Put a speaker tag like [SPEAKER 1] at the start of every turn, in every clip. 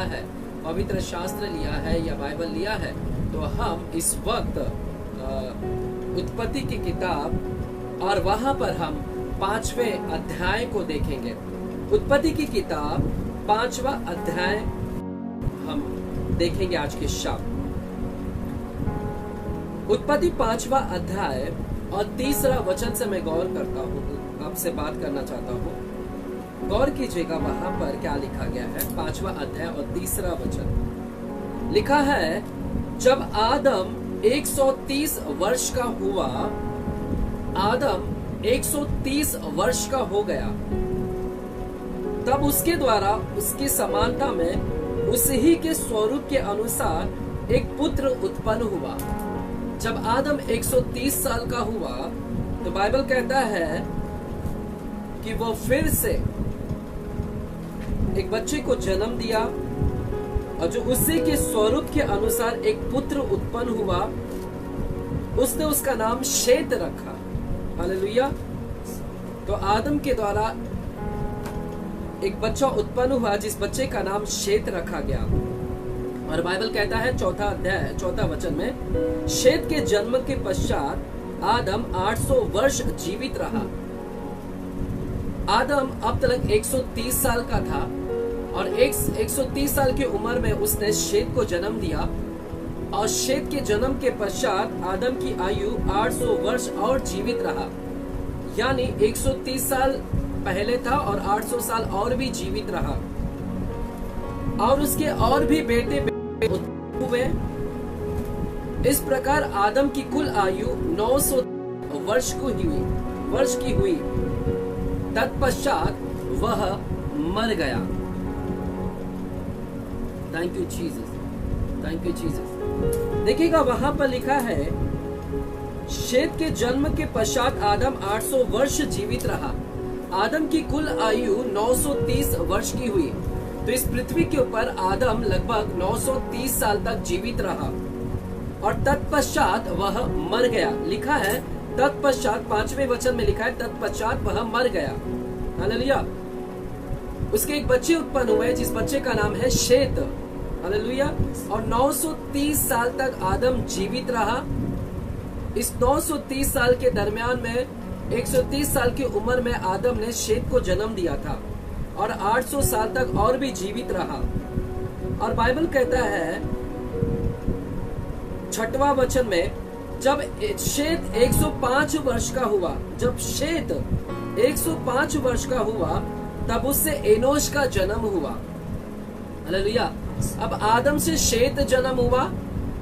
[SPEAKER 1] है, पवित्र शास्त्र लिया है या बाइबल लिया है, तो हम इस वक्त उत्पत्ति की किताब और वहां पर हम 5वें अध्याय को देखेंगे। उत्पत्ति की किताब 5वां अध्याय हम देखेंगे आज के शाम। उत्पत्ति 5वां अध्याय और 3रा वचन से मैं गौर करता हूँ, आपसे बात करना चाहता हूँ। गौर कीजिएगा वहां पर क्या लिखा गया है। 5वां अध्याय और 3रा वचन लिखा है, जब आदम 130 वर्ष का हुआ, आदम 130 वर्ष का हो गया, तब उसके द्वारा उसकी समानता में उसी के स्वरूप के अनुसार एक पुत्र उत्पन्न हुआ। जब आदम 130 साल का हुआ तो बाइबल कहता है कि वो फिर से एक बच्चे को जन्म दिया और जो उसी के स्वरूप के अनुसार एक पुत्र उत्पन्न हुआ, उसने उसका नाम शेत रखा। हालेलुया। तो आदम के द्वारा एक बच्चा उत्पन्न हुआ जिस बच्चे का नाम शेत रखा गया। और बाइबल कहता है 4 अध्याय 4 वचन में, शेत के जन्म के पश्चात आदम 800 वर्ष जीवित रहा। आदम अब तक 130 साल का था और 130 साल की उम्र में उसने शेत को जन्म दिया। और शेत के जन्म के पश्चात आदम की आयु 800 वर्ष और जीवित रहा, यानी 130 साल पहले था और 800 साल और भी जीवित रहा। और उसके और भी बेटे हुए। इस प्रकार आदम की कुल आयु 900 वर्ष की हुई। तत्पश्चात वह मर गया। Thank you Jesus, thank you Jesus. देखिएगा वहां पर लिखा है, शेत के जन्म के पश्चात आदम 800 वर्ष जीवित रहा। आदम की कुल आयु 930 वर्ष की हुई। तो इस पृथ्वी के ऊपर आदम लगभग 930 साल तक जीवित रहा और तत्पश्चात वह मर गया। लिखा है तत्पश्चात, 5वें वचन में लिखा है तत्पश्चात वह मर गया। हालेलुया। उसके एक बच्चे उत्पन्न हुए जिस बच्चे का नाम है शेत। हालेलुया। और 930 साल तक आदम जीवित रहा। इस 930 साल के दरमियान में 130 साल की उम्र में आदम ने शेत को जन्म दिया था और 800 साल तक और भी जीवित रहा। और बाइबल कहता है 6वां वचन में, जब शेत 105 वर्ष का हुआ, जब शेत 105 वर्ष का हुआ, तब उससे एनोश का जन्म हुआ। हालेलुया। अब आदम से शेत जन्म हुआ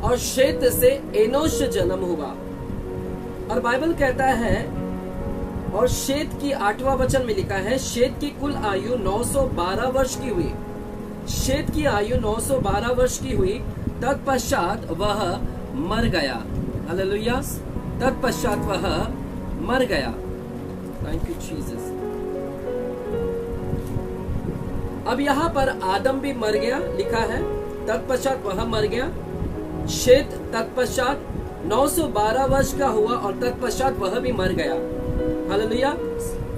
[SPEAKER 1] और शेत से एनोश जन्म हुआ। और बाइबल कहता है, और शेत की 8वां वचन में लिखा है, शेत की कुल आयु 912 वर्ष की हुई। शेत की आयु 912 वर्ष की हुई। तत्पश्चात वह मर गया। हालेलुया। तत्पश्चात वह मर गया। Thank you Jesus. अब यहाँ पर आदम भी मर गया, लिखा है तत्पश्चात वह मर गया। शेत तत्पश्चात 912 वर्ष का हुआ और तत्पश्चात वह भी मर गया। हालेलुया।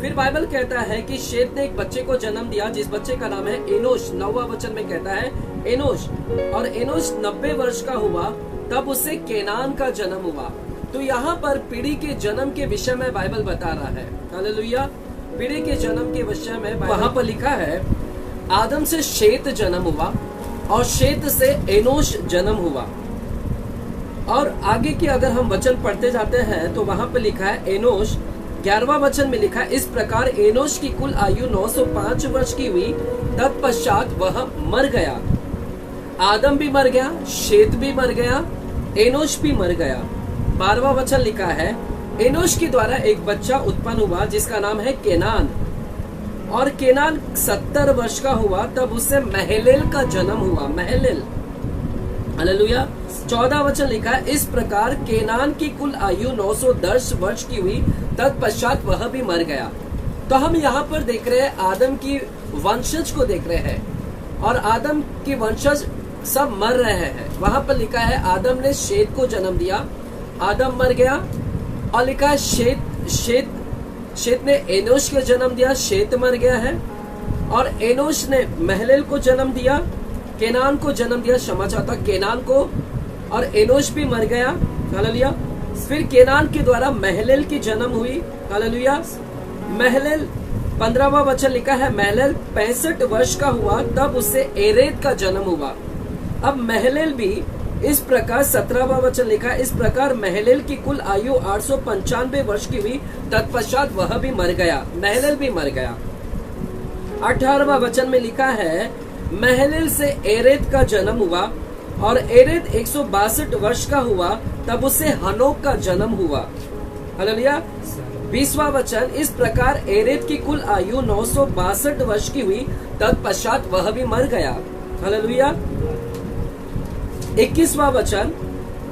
[SPEAKER 1] फिर बाइबल कहता है कि शेत ने एक बच्चे को जन्म दिया जिस बच्चे का नाम है एनोश। 9वां वचन में कहता है एनोश। और एनोश 90 वर्ष का हुआ, तब उससे केनान का जन्म हुआ। तो यहाँ पर पीढ़ी के जन्म के विषय में बाइबल बता रहा है। हालेलुया। पीढ़ी के जन्म के विषय में वहां पर लिखा है, आदम से शेत जन्म हुआ और शेत से एनोश जन्म हुआ। और आगे की अगर हम वचन पढ़ते जाते हैं तो वहां पर लिखा है एनोश, 11वां वचन में लिखा है, इस प्रकार एनोश की कुल आयु 905 वर्ष की हुई। तत्पश्चात वह मर गया। आदम भी मर गया, शेत भी मर गया, एनोश भी मर गया। 12वां वचन लिखा है, एनोश के द्वारा एक बच्चा उत्पन्न हुआ जिसका नाम है केनान। और केनान 70 वर्ष का हुआ, तब उससे महलेल का जन्म हुआ। महलेल। हालेलुया। 14 वचन लिखा है, इस प्रकार केनान की कुल आयु 910 वर्ष की हुई। तत्पश्चात वह भी मर गया। तो हम यहाँ पर देख रहे हैं आदम की वंशज को देख रहे हैं और आदम की वंशज सब मर रहे हैं। वहां पर लिखा है आदम ने शेत को जन्म दिया, आदम मर गया। और लिखा है शेत ने एनोश को जन्म दिया, शेत मर गया है। और एनोश ने महलेल को जन्म दिया, केनान को जन्म दिया, क्षमा चाहता, केनान को, और एनोश भी मर गया, हालेलुया। फिर केनान के द्वारा महलेल की जन्म हुई, हालेलुया। महलेल 15वां वचन लिखा है, महलेल 65 वर्ष का हुआ तब उससे एरेद का जन्म हुआ। अब महलेल भी इस प्रकार 17वां वचन लिखा है, इस प्रकार महलेल की कुल आयु 895 वर्ष की हुई, तत्पश्चात वह भी मर गया, महलेल भी मर गया। 18वां वचन में लिखा है, महलेल से एरेद का जन्म हुआ और एरेद 162 वर्ष का हुआ तब उससे हनोक का जन्म हुआ, हालेलुया। 20वां वचन, इस प्रकार एरेद की कुल आयु 962 वर्ष की हुई, तत्पश्चात वह भी मर गया, हालेलुया। 21वां वचन,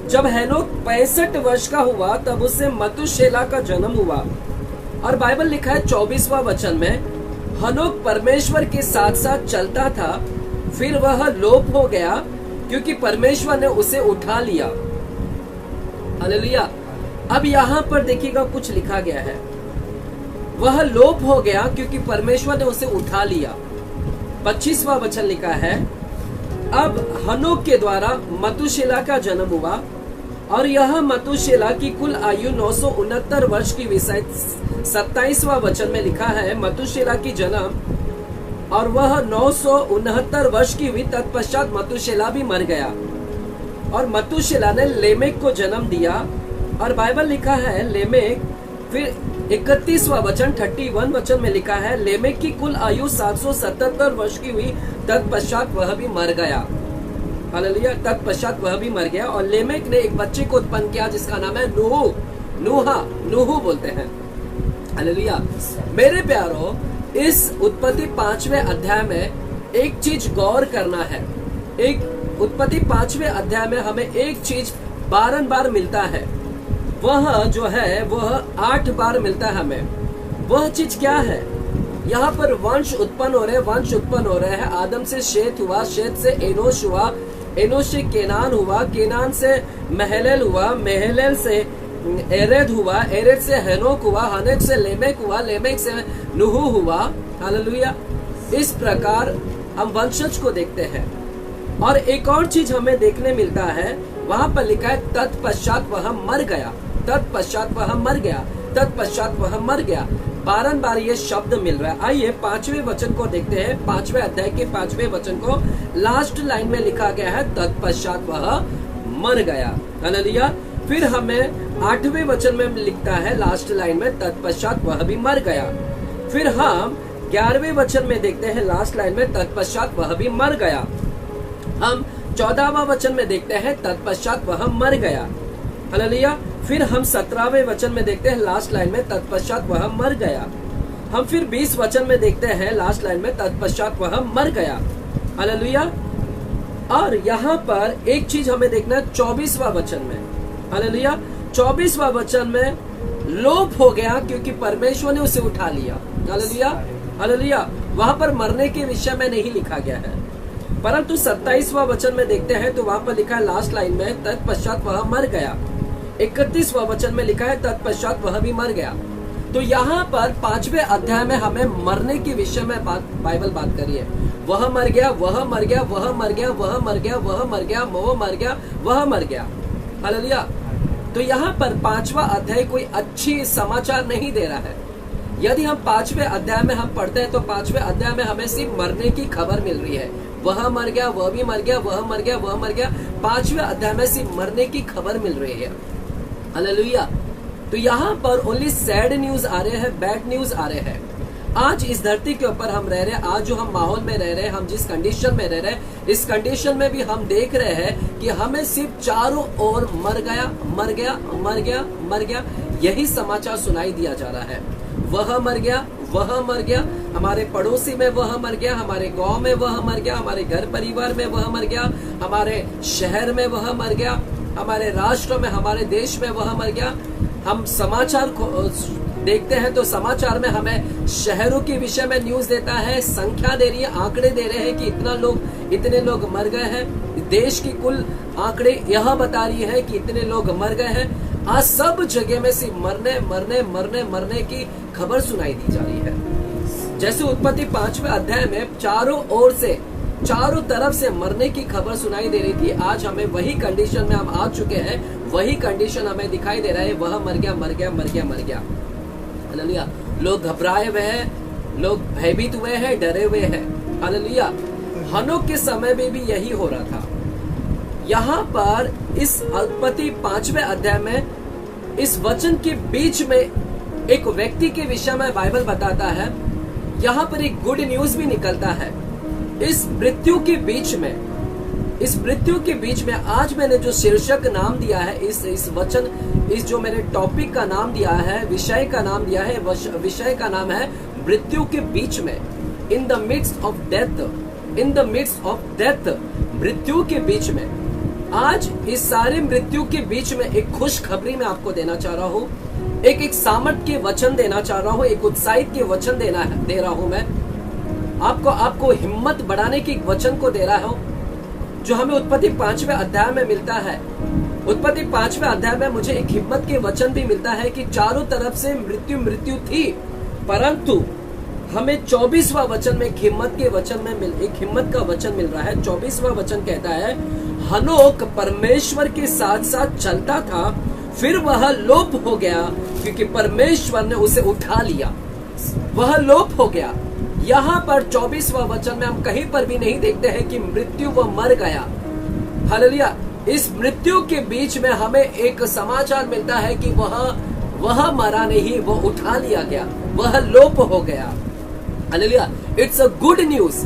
[SPEAKER 1] जब हेनोक 65 वर्ष का हुआ तब उससे मतुशेला का जन्म हुआ। और बाइबल लिखा है 24वां वचन में, हनोक परमेश्वर के साथ साथ चलता था, फिर वह लोप हो गया क्योंकि परमेश्वर ने उसे उठा लिया, हालेलुया। अब यहाँ पर देखिएगा कुछ लिखा गया है, वह लोप हो गया क्योंकि परमेश्वर ने उसे उठा लिया। 25वां वचन लिखा है, अब हनोक के द्वारा मतुशेला का जन्म हुआ और यह मतुशेला की कुल आयु 969 वर्ष की हुई। 27वां वचन में लिखा है, मतुशेला की जन्म और वह 969 वर्ष की हुई, तत्पश्चात मतुशेला भी मर गया और मतुशेला ने लेमेक को जन्म दिया। और बाइबल लिखा है लेमेक, फिर 31वां वचन 31 वचन में लिखा है, लेमेक की कुल आयु 777 वर्ष की हुई, तत्पश्चात वह भी मर गया, हालेलुया। तत्पश्चात वह भी मर गया और लेमेक ने एक बच्चे को उत्पन्न किया जिसका नाम है नूह बोलते हैं, हालेलुया। मेरे प्यारो, इस उत्पत्ति 5वें अध्याय में एक चीज गौर करना है। एक उत्पत्ति 5वें अध्याय में हमें एक चीज बारंबार मिलता है, वह जो है वह 8 बार मिलता है हमें। वह चीज क्या है? यहाँ पर वंश उत्पन्न हो रहे हैं। आदम से शेत हुआ, शेत से एनोश हुआ, एनोश से केनान हुआ, केनान से महलेल हुआ, महलेल से एरेद हुआ, एरेद से हेनोक हुआ, हनोक से लेमेक हुआ, लेमेक से नूह हुआ, हालेलुया। इस प्रकार हम वंशज को देखते हैं। और एक और चीज हमें देखने मिलता है, वहां पर लिखा है तत्पश्चात वह मर गया, तत्पश्चात वह मर गया, तत्पश्चात वह मर गया। बारंबार ये शब्द मिल रहा है। आइए 5वें वचन को देखते हैं। 5वें अध्याय के 5वें वचन को लास्ट लाइन में लिखा गया है, तत्पश्चात वह मर गया, हालेलुया। फिर हमें 8वें वचन में लिखता है लास्ट लाइन में, तत्पश्चात वह भी मर गया। फिर हम 11वें वचन में देखते हैं लास्ट लाइन में, तत्पश्चात वह भी मर गया। हम 14वां वचन में देखते हैं, तत्पश्चात वह मर गया, हालेलुया। फिर हम 17वें वचन में देखते हैं लास्ट लाइन में, तत्पश्चात वह मर गया। हम फिर 20 वचन में देखते हैं लास्ट लाइन में, तत्पश्चात वह मर गया, हालेलुया। और यहाँ पर एक चीज हमें देखना है 24वां वचन में, हालेलुया। 24वां वचन में लोप हो गया क्योंकि परमेश्वर ने उसे उठा लिया, हालेलुया, हालेलुया। वहां पर मरने के विषय में नहीं लिखा गया है, परंतु 27वां वचन में देखते हैं तो वहां पर लिखा है लास्ट लाइन में, तत्पश्चात वह मर गया। 31वां वचन में लिखा है, तत्पश्चात वह भी मर गया। तो यहाँ पर 5वें अध्याय में हमें मरने के विषय में बाइबल बात करी है। वह मर गया, वह मर गया, वह मर गया, वह मर गया, वह मर गया, वह मर गया, वह मर गया, हालेलुया। तो यहाँ पर 5वां अध्याय कोई अच्छी समाचार नहीं दे रहा है। यदि हम 5वें अध्याय में हम पढ़ते हैं तो 5वें अध्याय में हमें सिर्फ मरने की खबर मिल रही है। वह मर गया, वह भी मर गया, वह मर गया, वह मर गया। 5वें अध्याय में सिर्फ मरने की खबर मिल रही है, हालेलुया। तो यहाँ पर ओनली सैड न्यूज आ रहे हैं, बैड न्यूज आ रहे हैं। आज इस धरती के ऊपर हम रह रहे हैं, आज जो हम माहौल में रह रहे हैं, हम जिस कंडीशन में रह रहे हैं, इस कंडीशन में भी हम देख रहे हैं कि हमें सिर्फ चारों ओर मर गया, मर गया, मर गया, मर गया, यही समाचार सुनाई दिया जा रहा है। वह मर गया, वह मर गया, हमारे पड़ोसी में वह मर गया, हमारे गांव में वह मर गया, हमारे घर परिवार में वह मर गया, हमारे शहर में वह मर गया, हमारे राष्ट्र में, हमारे देश में वह मर गया। हम समाचार को देखते हैं तो समाचार में हमें शहरों के विषय में न्यूज देता है, संख्या दे रही है, आंकड़े दे रहे हैं कि इतने लोग मर गए हैं। देश की कुल आंकड़े यह बता रही है कि इतने लोग मर गए हैं। आज सब जगह में सिर्फ मरने मरने मरने मरने की खबर सुनाई दी जा रही है। जैसे उत्पत्ति 5वें अध्याय में चारों ओर से चारों तरफ से मरने की खबर सुनाई दे रही थी। आज हमें वही कंडीशन में हम आ चुके हैं, वही कंडीशन हमें दिखाई दे रहा है, वह मर गया मर गया मर गया मर गया। हालेलुया। लोग घबराए हुए हैं, लोग भयभीत हुए हैं, डरे हुए हैं। हालेलुया। हनोक के समय में भी यही हो रहा था। यहाँ पर इस उत्पत्ति 5वें अध्याय में इस वचन के बीच में एक व्यक्ति के विषय में बाइबल बताता है। यहाँ पर एक गुड न्यूज भी निकलता है। इस मृत्यु के बीच में आज मैंने जो शीर्षक नाम दिया है, इस वचन, इस जो मैंने टॉपिक का नाम दिया है, विषय का नाम दिया है, विषय का नाम है मृत्यु के बीच में, in the midst of death, in the midst of death, मृत्यु के बीच में। आज इस सारे मृत्यु के बीच में एक खुशखबरी मैं आपको देना चाह रहा हूँ, एक सामर्थ के वचन देना चाह रहा हूँ, एक उत्साहित के वचन दे रहा हूँ मैं आपको हिम्मत बढ़ाने की वचन को दे रहा हूँ, जो हमें उत्पत्ति 5वें अध्याय में मिलता है। उत्पत्ति 5वें अध्याय में मुझे एक हिम्मत के वचन भी मिलता है कि चारों तरफ से मृत्यु थी, परंतु हमें 24वां वचन में एक हिम्मत का वचन मिल रहा है। 24वां वचन कहता है, हनोक परमेश्वर के साथ साथ चलता था, फिर वह लोप हो गया क्योंकि परमेश्वर ने उसे उठा लिया। वह लोप हो गया। यहाँ पर 24वां वचन में हम कहीं पर भी नहीं देखते हैं कि मृत्यु वह मर गया। हालेलुया। इस मृत्यु के बीच में हमें एक समाचार मिलता है कि वह मरा नहीं, वह उठा लिया गया, वह लोप हो गया। Hallelujah. It's a good news.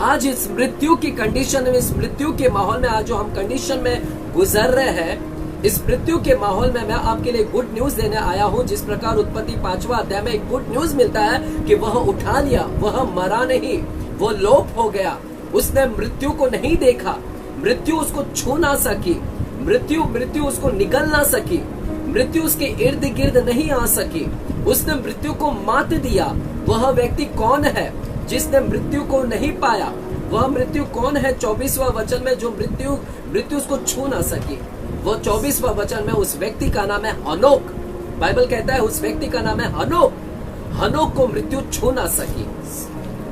[SPEAKER 1] आज इस मृत्यु की कंडीशन में, इस मृत्यु के माहौल में, आज जो हम कंडीशन में गुजर रहे हैं, इस मृत्यु के माहौल में मैं आपके लिए गुड न्यूज देने आया हूँ। जिस प्रकार उत्पत्ति 5वां अध्याय में एक गुड न्यूज मिलता है कि वह उठा लिया, वह मरा नहीं, वो लोप हो गया। उसने मृत्यु को नहीं देखा, मृत्यु उसको छू ना सकी, मृत्यु उसको निगल ना सकी, मृत्यु उसके इर्द गिर्द नहीं आ सकी। उसने मृत्यु को मात दिया। वह व्यक्ति कौन है जिसने मृत्यु को नहीं पाया? वह मृत्यु कौन है? 24वां वचन में जो मृत्यु उसको छू ना सकी, वो 24वां वचन में उस व्यक्ति का नाम है हनोक। बाइबल कहता है उस व्यक्ति का नाम है हनोक। हनोक को मृत्यु छू ना सकी।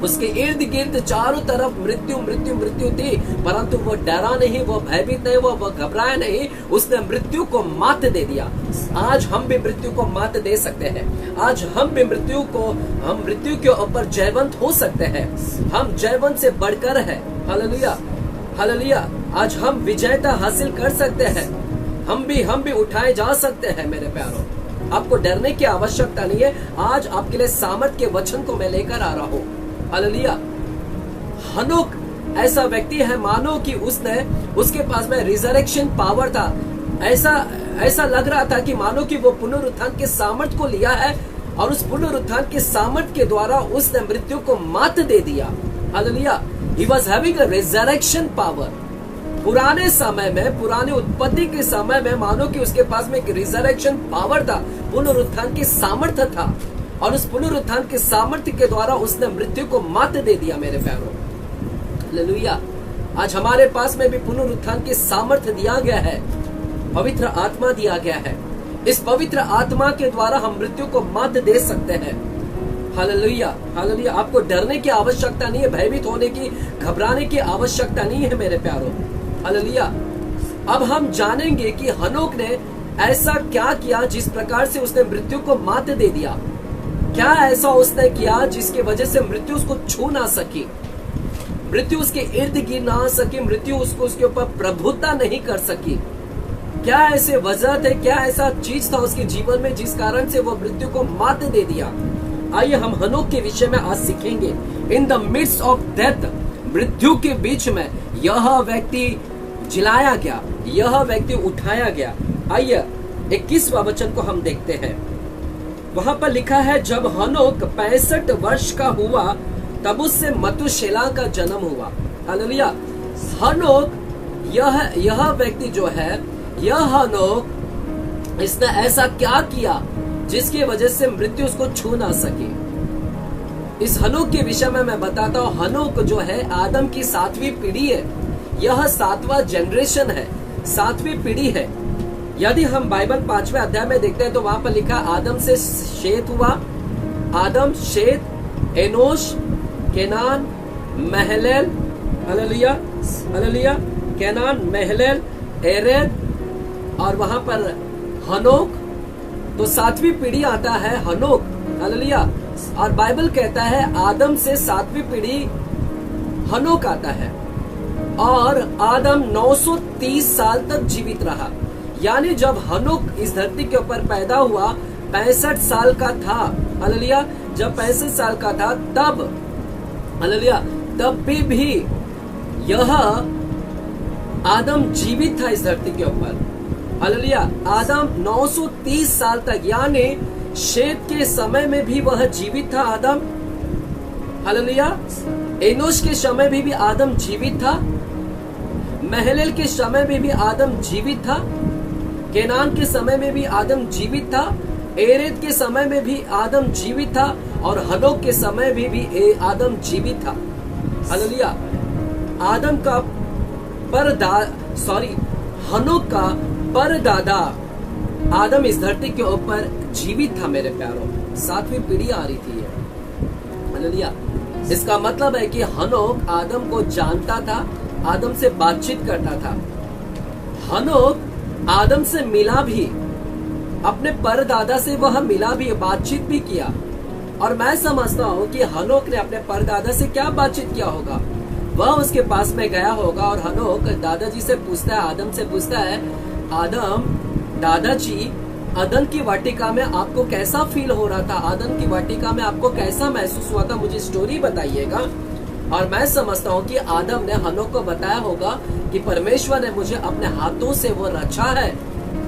[SPEAKER 1] उसके इर्द गिर्द चारों तरफ मृत्यु थी, परंतु वो डरा नहीं, वो भयभीत नहीं, वो घबराया नहीं। उसने मृत्यु को मात दे दिया। आज हम भी मृत्यु को मात दे सकते हैं। आज हम भी मृत्यु के ऊपर जयवंत हो सकते हैं। हम जयवंत से बढ़कर है। Hallelujah, hallelujah. आज हम विजयता हासिल कर सकते हैं। हम भी उठाए जा सकते हैं। मेरे प्यारों, आपको डरने की आवश्यकता नहीं है। आज आपके लिए सामर्थ के वचन को मैं लेकर आ रहा हूँ। हालेलुया। हनोक ऐसा व्यक्ति है मानो कि उसके पास में रिजरेक्शन पावर था। ऐसा लग रहा था कि मानो कि वो पुनरुत्थान के सामर्थ को लिया है और उस पुनरुत्थान के सामर्थ के द्वारा उसने मृत्यु को मात दे दिया। Hallelujah. He was having a resurrection power। पुराने समय में, पुराने उत्पत्ति के समय में मानो कि उसके पास में एक रिजरेक्शन पावर था, पुनरुत्थान की सामर्थ्य था, और उस पुनरुत्थान के सामर्थ्य के द्वारा उसने मृत्यु को मात दे दिया। मेरे प्यारों, हालेलुया। आज हमारे पास में भी पुनरुत्थान की सामर्थ्य दिया गया है, पवित्र आत्मा दिया गया है। इस पवित्र आत्मा के द्वारा हम मृत्यु को मात दे सकते हैं। Hallelujah, hallelujah. आपको डरने की आवश्यकता नहीं है, भयभीत होने की, घबराने की आवश्यकता नहीं है मेरे प्यारों। हालेलुया। अब हम जानेंगे कि हनोक ने ऐसा क्या किया जिस प्रकार से उसने मृत्यु को मात दे दिया। क्या ऐसा उसने किया जिसकी वजह से मृत्यु उसको छू ना सकी, मृत्यु उसके इर्द गिर्द ना आ सकी, मृत्यु उसके ऊपर प्रभुत्ता नहीं कर सकी? क्या ऐसे वजह थे, क्या ऐसा चीज था उसके जीवन में जिस कारण से वो मृत्यु को मात दे दिया? आइए हम हनोक के विषय में आज सीखेंगे। In the midst of death, मृत्यु के बीच में यह व्यक्ति जिलाया गया, यह व्यक्ति उठाया गया। आइए 21वां वचन को हम देखते हैं। वहां पर लिखा है, जब हनोक 65 वर्ष का हुआ तब उससे मतुशेला का जन्म हुआ। हालेलुया। हनोक, यह व्यक्ति जो है, यह हनोक, इसने ऐसा क्या किया जिसकी वजह से मृत्यु उसको छू ना सकी? इस हनोक के विषय में मैं बताता हूँ। हनोक जो है आदम की 7वीं पीढ़ी है। यह 7वां जनरेशन है, 7वीं पीढ़ी है। यदि हम बाइबल 5वें अध्याय में देखते हैं तो वहां पर लिखा, आदम से शेत हुआ, Adam, Seth, Enosh, Kenan, Mahalalel hallelujah, hallelujah. Kenan, Mahalalel, एरेद और वहां पर हनोक, तो 7वीं पीढ़ी आता है हनोक। हालेलुया। और बाइबल कहता है आदम से 7वीं पीढ़ी हनोक आता है, और आदम 930 साल तक जीवित रहा। यानी जब हनोक इस धरती के ऊपर पैदा हुआ 65 साल का था। हालेलुया। जब 65 साल का था तब, हालेलुया, तब भी यह आदम जीवित था इस धरती के ऊपर। हालेलुया। आदम 930 साल तक, यानी शेत के समय में भी वह जीवित था आदम। हालेलुया। एनोश के समय में भी आदम जीवित था। महलल के समय में भी आदम जीवित था। केनान के समय में भी आदम जीवित था। एरेद के समय में भी आदम जीवित था, और हनोक के समय में भी आदम जीवित था। हालेलुया। आदम का हनोक का परदादा आदम इस धरती के ऊपर जीवित था मेरे प्यारों। 7वीं पीढ़ी आ रही थी। हालेलुया। इसका मतलब है कि हनोक आदम को जानता था, आदम से बातचीत करता था। हनोक आदम से मिला भी, अपने परदादा से वह मिला भी, बातचीत भी किया। और मैं समझता हूँ कि हनोक ने अपने परदादा से क्या बातचीत किया होगा। वह उसके पास में गया होगा और हनोक दादाजी से पूछता है, आदम से पूछता है, आदम, दादाजी, अदन की वाटिका में आपको कैसा फील हो रहा था? अदन की वाटिका में आपको कैसा महसूस हुआ था? मुझे स्टोरी बताइएगा। और मैं समझता हूँ कि आदम ने हनोक को बताया होगा कि परमेश्वर ने मुझे अपने हाथों से वो रचा है,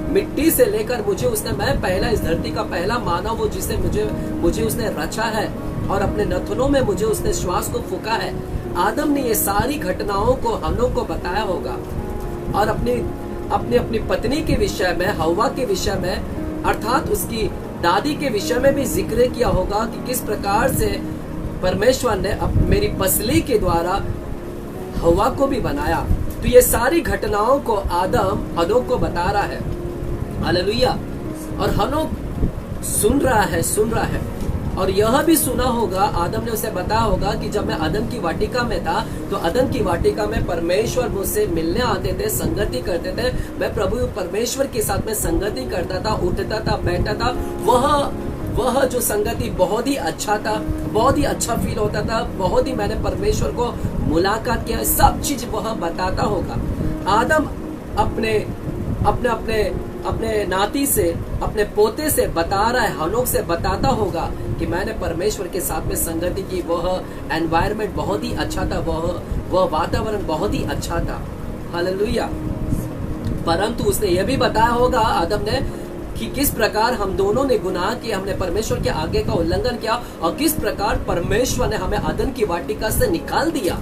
[SPEAKER 1] मिट्टी से लेकर मुझे उसने, मैं पहला इस धरती का पहला मानव हूँ जिसे मुझे उसने रचा है, और अपने नथनों में मुझे उसने श्वास को फूका है। आदम ने ये सारी घटनाओं को हनोक को बताया होगा, और अपनी पत्नी के विषय में, हव्वा के विषय में, अर्थात उसकी दादी के विषय में भी जिक्र किया होगा कि किस प्रकार से परमेश्वर ने मेरी पसली के द्वारा हव्वा को भी बनाया। तो ये सारी घटनाओं को आदम हनोक को बता रहा है। हालेलुया। और हनोक सुन रहा है। और यह भी सुना होगा, आदम ने उसे बताया होगा कि जब मैं अदन की वाटिका में था, तो अदन की वाटिका में परमेश्वर मुझसे मिलने आते थे, संगति करते थे। मैं प्रभु परमेश्वर के साथ में संगति करता था, उठता था, बैठता था। वह जो संगति बहुत ही अच्छा था, बहुत ही अच्छा फील होता था, बहुत ही मैंने परमेश्वर को मुलाकात किया, सब चीज वह बताता होगा। आदम अपने नाती से, अपने पोते से बता रहा है, हनोक से बताता होगा कि मैंने परमेश्वर के साथ में संगति की। वह एनवायरनमेंट बहुत ही अच्छा था, वह वातावरण बहुत ही अच्छा था। हालेलुया। परंतु उसने यह भी बताया होगा आदम ने कि किस प्रकार हम दोनों ने गुनाह किया, हमने परमेश्वर के आगे का उल्लंघन किया, और किस प्रकार परमेश्वर ने हमें अदन की वाटिका से निकाल दिया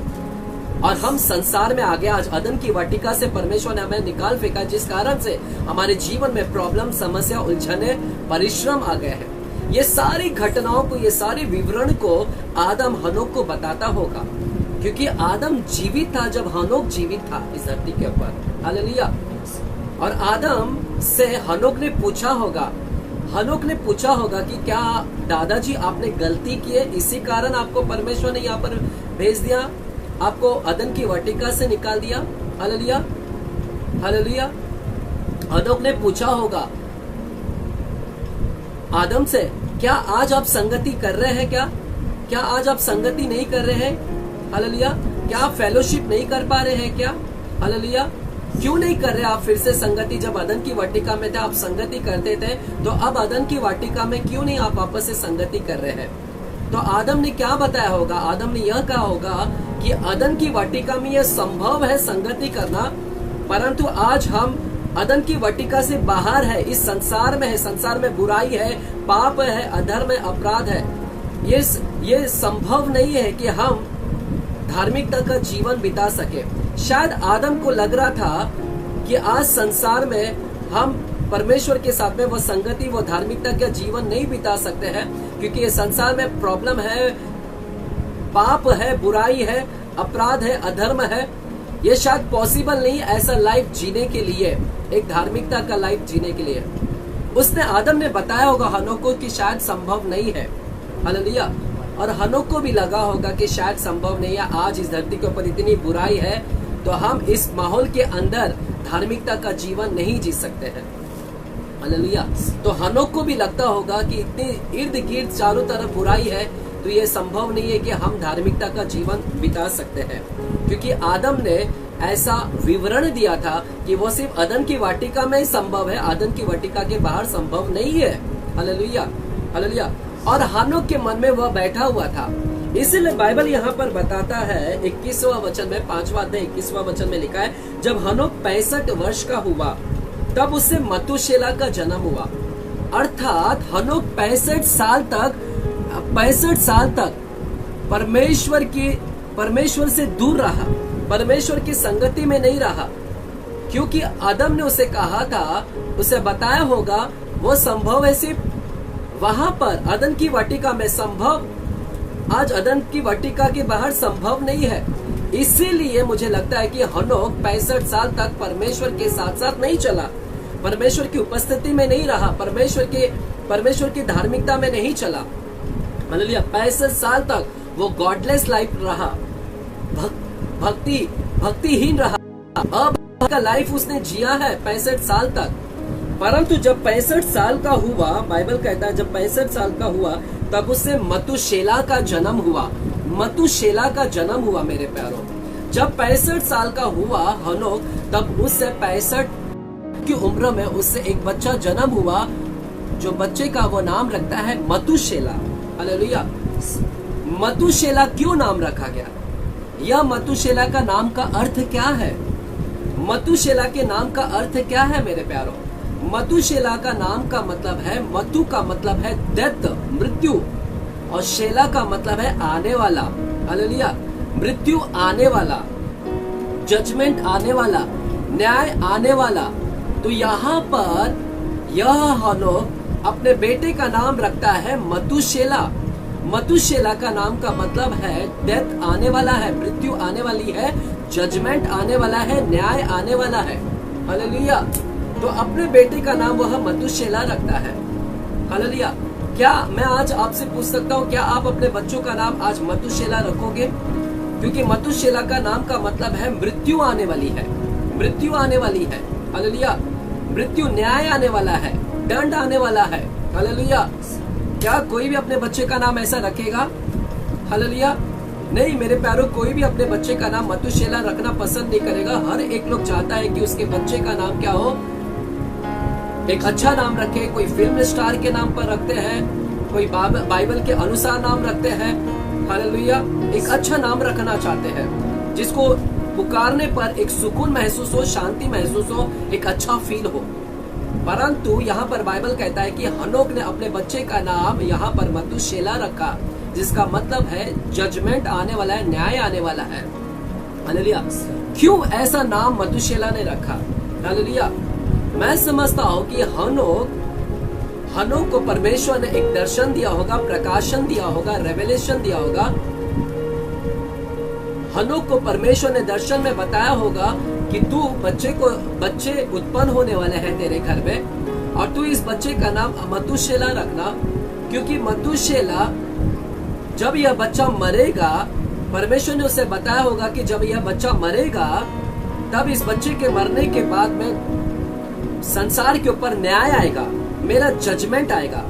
[SPEAKER 1] और हम संसार में आ गए। आज अदन की वाटिका से परमेश्वर ने हमें निकाल फेंका, जिस कारण से हमारे जीवन में प्रॉब्लम, समस्या, उलझने, परिश्रम आ गए हैं। ये सारी घटनाओं को, ये सारे विवरण को आदम हनोक को बताता होगा, क्योंकि आदम जीवित था जब हनोक जीवित था इस धरती के ऊपर। हालेलुया। और आदम से हनोक ने पूछा होगा कि क्या दादाजी आपने गलती की है, इसी कारण आपको परमेश्वर ने यहाँ पर भेज दिया, आपको अदन की वाटिका से निकाल दिया। Hallelujah, hallelujah. हनोक ने पूछा होगा आदम से, क्या आज आप संगति कर रहे हैं? क्या आज आप संगति नहीं कर रहे हैं? हालेलुया। क्या आप फेलोशिप नहीं कर पा रहे हैं क्या? हालेलुया। क्यों नहीं कर रहे आप फिर से संगति? जब अदन की वाटिका में थे आप संगति करते थे, तो अब अदन की वाटिका में क्यों नहीं आप वापस से संगति कर रहे हैं? तो आदम ने क्या बताया होगा? आदम ने यह कहा होगा कि अदन की वाटिका में यह संभव है संगति करना, परंतु आज हम अदन की वाटिका से बाहर है, इस संसार में है, संसार में बुराई है, पाप है, अधर्म है, अपराध है। ये संभव नहीं है कि हम धार्मिकता का जीवन बिता सके। शायद आदम को लग रहा था कि आज संसार में हम परमेश्वर के साथ में वो संगति, वो धार्मिकता का जीवन नहीं बिता सकते हैं, क्योंकि ये संसार में प्रॉब्लम है, पाप है, बुराई है, अपराध है, अधर्म है। ये शायद पॉसिबल नहीं ऐसा लाइफ जीने के लिए, एक धार्मिकता का लाइफ जीने के लिए। उसने, आदम ने बताया होगा हनोक को कि शायद संभव नहीं है। हालेलुया। और हनोक को भी लगा होगा कि शायद संभव नहीं है, आज इस धरती के ऊपर इतनी बुराई है तो हम इस माहौल के अंदर धार्मिकता का जीवन नहीं जी सकते हैं। हालेलुया। तो हनोक को भी लगता होगा कि इतनी इर्द गिर्द चारों तरफ बुराई है तो ये संभव नहीं है कि हम धार्मिकता का जीवन बिता सकते हैं, क्योंकि आदम ने ऐसा विवरण दिया था कि वो सिर्फ अदन की वाटिका में ही संभव है, अदन की वाटिका के बाहर संभव नहीं है। Hallelujah, hallelujah. और हनोक के मन में वह बैठा हुआ था। इसलिए बाइबल यहाँ पर बताता है 21वां वचन में, 5वां अध्याय 21वां वचन में लिखा है, जब हनोक 65 वर्ष का हुआ तब उससे मतुशेला का जन्म हुआ। अर्थात हनोक 65 साल तक परमेश्वर से दूर रहा, परमेश्वर की संगति में नहीं रहा, क्योंकि आदम ने उसे कहा था, उसे बताया होगा वो संभव है सिर्फ वहां पर अदन की वाटिका में संभव, आज अदन की वाटिका के बाहर संभव नहीं है। इसीलिए मुझे लगता है कि हनोक 65 साल तक परमेश्वर के साथ साथ नहीं चला, परमेश्वर की उपस्थिति में नहीं रहा, परमेश्वर की धार्मिकता में नहीं चला। हालेलुया। 65 साल तक वो गॉडलेस लाइफ रहा, भक्तिहीन रहा, अब का लाइफ उसने जिया है 65 साल तक। परंतु जब 65 साल का हुआ, बाइबल कहता है जब 65 साल का हुआ तब उससे मतुशेला का जन्म हुआ। मतुशेला का जन्म हुआ मेरे प्यारों। जब 65 साल का हुआ हनोक, तब उससे 65 की उम्र में उससे एक बच्चा जन्म हुआ, जो बच्चे का वो नाम रखता है मतुशेला। हालेलुया। मतुशेला क्यों नाम रखा गया? यह मतुशेला का नाम का अर्थ क्या है? मतुशेला के नाम का अर्थ क्या है मेरे प्यारों? मतुशेला का नाम का मतलब है, मतु का मतलब है डेथ, मृत्यु, और शेला का मतलब है आने वाला। हालेलुया। मृत्यु आने वाला, जजमेंट आने वाला, न्याय आने वाला। तो यहाँ पर यह हनोक अपने बेटे का नाम रखता है मतुशेला। मतुशेला का नाम का मतलब है डेथ आने वाला है, मृत्यु आने वाली है, जजमेंट आने वाला है, न्याय आने वाला है। हालेलुया। तो अपने बेटे का नाम वह मतुशेला रखता है। हालेलुया। क्या मैं आज आपसे पूछ सकता हूँ, क्या आप अपने बच्चों का नाम आज मतुशेला रखोगे? क्योंकि मतुशेला का नाम का मतलब है मृत्यु आने वाली है, मृत्यु आने वाली है। हालेलुया। मृत्यु, न्याय आने वाला है, दंड आने वाला है। हालेलुया। क्या कोई भी अपने बच्चे का नाम ऐसा रखेगा? हालेलुया। नहीं मेरे प्यारों, कोई भी अपने बच्चे का नाम मतुशेला रखना पसंद नहीं करेगा। हर एक लोग चाहता है कि उसके बच्चे का नाम क्या हो, एक अच्छा नाम रखे। कोई फिल्म स्टार के नाम पर रखते हैं, कोई बाइबल के अनुसार नाम रखते हैं। हालेलुया। एक अच्छा नाम रखना चाहते हैं, जिसको पुकारने पर एक सुकून महसूस हो, शांति महसूस हो, एक अच्छा फील हो। परंतु यहाँ पर बाइबल कहता है कि हनोक ने अपने बच्चे का नाम यहाँ पर मतुशेला रखा, जिसका मतलब है जजमेंट आने वाला है, न्याय आने वाला है। हालेलुया। क्यों ऐसा नाम मतुशेला ने रखा? हालेलुया। मैं समझता हूँ कि हनोक को परमेश्वर ने एक दर्शन दिया होगा, प्रकाशन दिया होगा, रेवलेशन दिया होगा। हनोक को परमेश्वर ने दर्शन में बताया होगा कि तू बच्चे उत्पन्न होने वाले हैं तेरे घर में, और तू इस बच्चे का नाम मतुशेला रखना, क्योंकि मतुशेला जब यह बच्चा मरेगा, परमेश्वर ने उसे बताया होगा कि जब यह बच्चा मरेगा तब इस बच्चे के मरने के बाद में संसार के ऊपर न्याय आएगा, मेरा जजमेंट आएगा।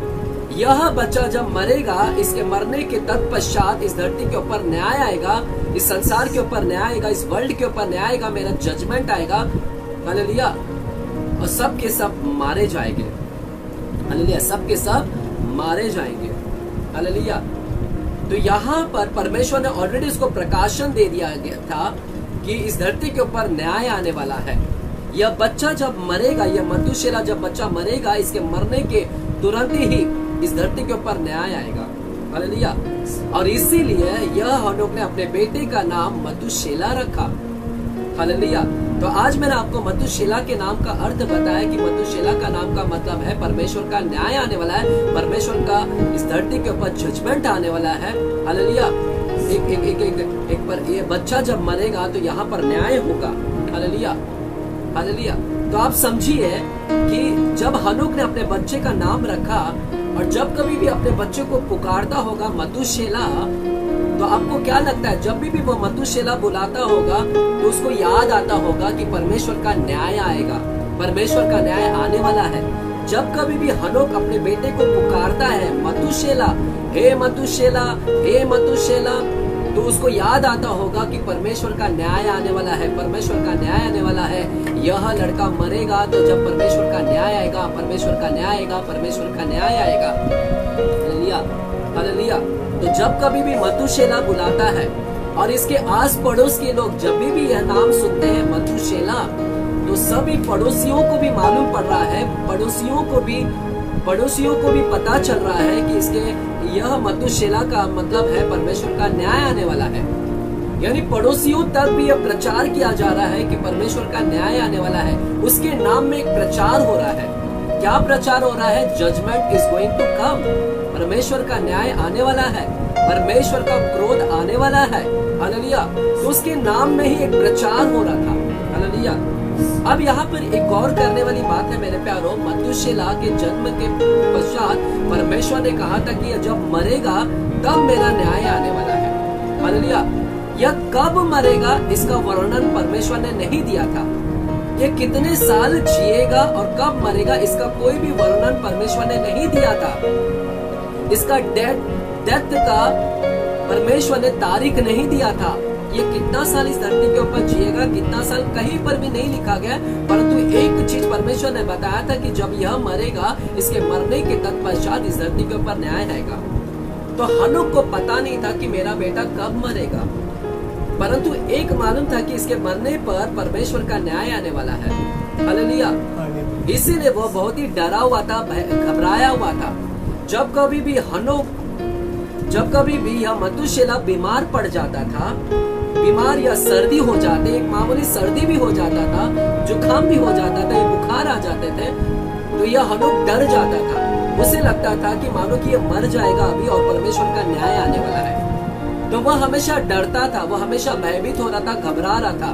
[SPEAKER 1] यह बच्चा जब मरेगा, इसके मरने के तत्पश्चात इस धरती के ऊपर न्याय आएगा, इस संसार के ऊपर न्याय आएगा, इस वर्ल्ड के ऊपर न्याय आएगा, मेरा जजमेंट आएगा। हालेलुया। और सब के सब मारे जाएंगे। हालेलुया। सब के सब मारे जाएंगे। हालेलुया। तो यहाँ पर परमेश्वर ने ऑलरेडी इसको प्रकाशन दे दिया गया था कि इस धरती के ऊपर न्याय आने वाला है। यह बच्चा जब मरेगा, यह मतुशेला जब बच्चा मरेगा, इसके मरने के तुरंत ही इस धरती के ऊपर न्याय आएगा। हालेलुया। और इसीलिए यह हनोक ने अपने बेटे का नाम मतुशेला रखा। हालेलुया। तो आज मैंने आपको मतुशेला के नाम का अर्थ बताया कि मतुशेला का नाम का मतलब है परमेश्वर का न्याय आने वाला है, परमेश्वर का इस धरती के ऊपर जजमेंट आने वाला है। हालेलुया। एक पर ये बच्चा जब मरेगा तो यहाँ पर न्याय होगा। हालेलुया। हालेलुया। तो आप समझिए कि जब हनोक ने अपने बच्चे का नाम रखा और जब कभी भी अपने बच्चे को पुकारता होगा मधुशेला, तो आपको क्या लगता है, जब भी वो मधुशेला बुलाता होगा तो उसको याद आता होगा कि परमेश्वर का न्याय आएगा, परमेश्वर का न्याय आने वाला है। जब कभी भी हनोक अपने बेटे को पुकारता है मधुशेला, हे मधुशेला, हे मधुशेला, तो उसको याद आता होगा कि परमेश्वर का न्याय आने वाला है, परमेश्वर का न्याय आने वाला है। यह लड़का मरेगा तो जब परमेश्वर का न्याय आएगा, परमेश्वर का न्याय आएगा, परमेश्वर का न्याय आएगा। Hallelujah, hallelujah. तो जब कभी भी मधुशेला बुलाता है और इसके आस पड़ोस के लोग जब भी यह नाम सुनते हैं मधुशेला, तो सभी पड़ोसियों को भी मालूम पड़ रहा है, पड़ोसियों को भी पता चल रहा है कि इसके यह मधुशेला का मतलब है परमेश्वर का न्याय आने वाला है। यानी पड़ोसियों तक भी यह प्रचार किया जा रहा है कि परमेश्वर का न्याय आने वाला है। उसके नाम में एक प्रचार हो रहा है। क्या प्रचार हो रहा है? Judgement is going to come. परमेश्वर का न्याय आने वाला है, परमेश्वर का क्रोध आने वाला है। हालेलुया। तो उसके नाम में ही एक प्रचार हो रहा था। हालेलुया। अब यहाँ पर एक गौर करने वाली बात है मेरे प्यारों, मधुशेला के जन्म के पश्चात परमेश्वर ने कहा था कि जब मरेगा तब मेरा न्याय आने वाला है। हालेलुया। यह कब मरेगा इसका वर्णन परमेश्वर ने नहीं दिया था। यह कितने साल जिएगा और कब मरेगा इसका कोई भी वर्णन परमेश्वर ने नहीं दिया था। इसका डेथ का परमेश्वर ने तारीख नहीं दिया था। ये कितना साल इस धरती के ऊपर जिएगा, कितना साल कहीं पर भी नहीं लिखा गया, परंतु एक चीज परमेश्वर ने बताया था कि जब यह मरेगा, इसके मरने के तत्पश्चात इस धरती के ऊपर न्याय आएगा। तो हनोक को पता नहीं था कि मेरा बेटा कब मरेगा, परंतु एक मालूम था कि इसके मरने पर परमेश्वर का न्याय आने वाला है। हालेलुया। इसीलिए वह बहुत ही डरा हुआ था, घबराया हुआ था। जब कभी भी यह मधुशेला बीमार पड़ जाता था, बीमार या सर्दी हो जाते, एक मामूली सर्दी भी हो जाता था, जुकाम भी हो जाता था, बुखार आ जाते थे, तो यह हनोक डर जाता था। उसे लगता था कि मानो कि यह मर जाएगा अभी और परमेश्वर का न्याय आने वाला है। तो वह हमेशा डरता था, वह हमेशा भयभीत हो रहा था, घबरा रहा था।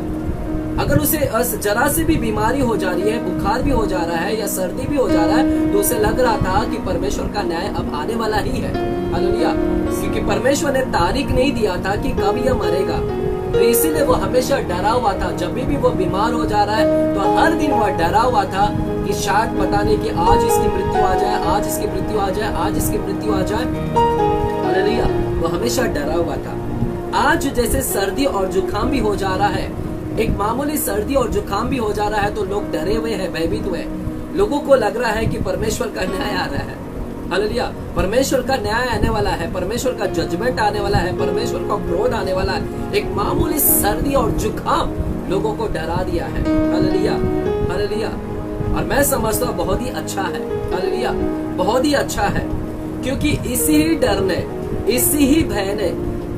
[SPEAKER 1] अगर उसे जरा से भी बीमारी हो जा रही है, बुखार भी हो जा रहा है या सर्दी भी हो जा रहा है, तो उसे लग रहा था कि परमेश्वर का न्याय अब आने वाला ही है। हालेलुया। क्योंकि परमेश्वर ने तारीख नहीं दिया था कि कब यह मरेगा, तो इसीलिए वो हमेशा डरा हुआ था। जब भी वो बीमार हो जा रहा है तो हर दिन वह डरा हुआ था कि शायद पता नहीं कि आज इसकी मृत्यु आ जाए, आज इसकी मृत्यु आ जाए, आज इसकी मृत्यु आ जाए। हालेलुया। वो हमेशा डरा हुआ था। आज जैसे सर्दी और जुकाम भी हो जा रहा है, एक मामूली सर्दी और जुकाम भी हो जा रहा है, तो लोग डरे हुए हैं, भयभीत हुए। लोगों को लग रहा है कि परमेश्वर का न्याय आ रहा है। हालेलुया। परमेश्वर का न्याय आने वाला है, परमेश्वर का जजमेंट आने वाला है, परमेश्वर का क्रोध आने वाला है। एक मामूली सर्दी और जुकाम लोगों को डरा दिया है। Hallelujah, hallelujah. और मैं समझता हूँ बहुत ही अच्छा है। हालेलुया, बहुत ही अच्छा है, क्योंकि इसी ही डर ने, इसी ही भय ने,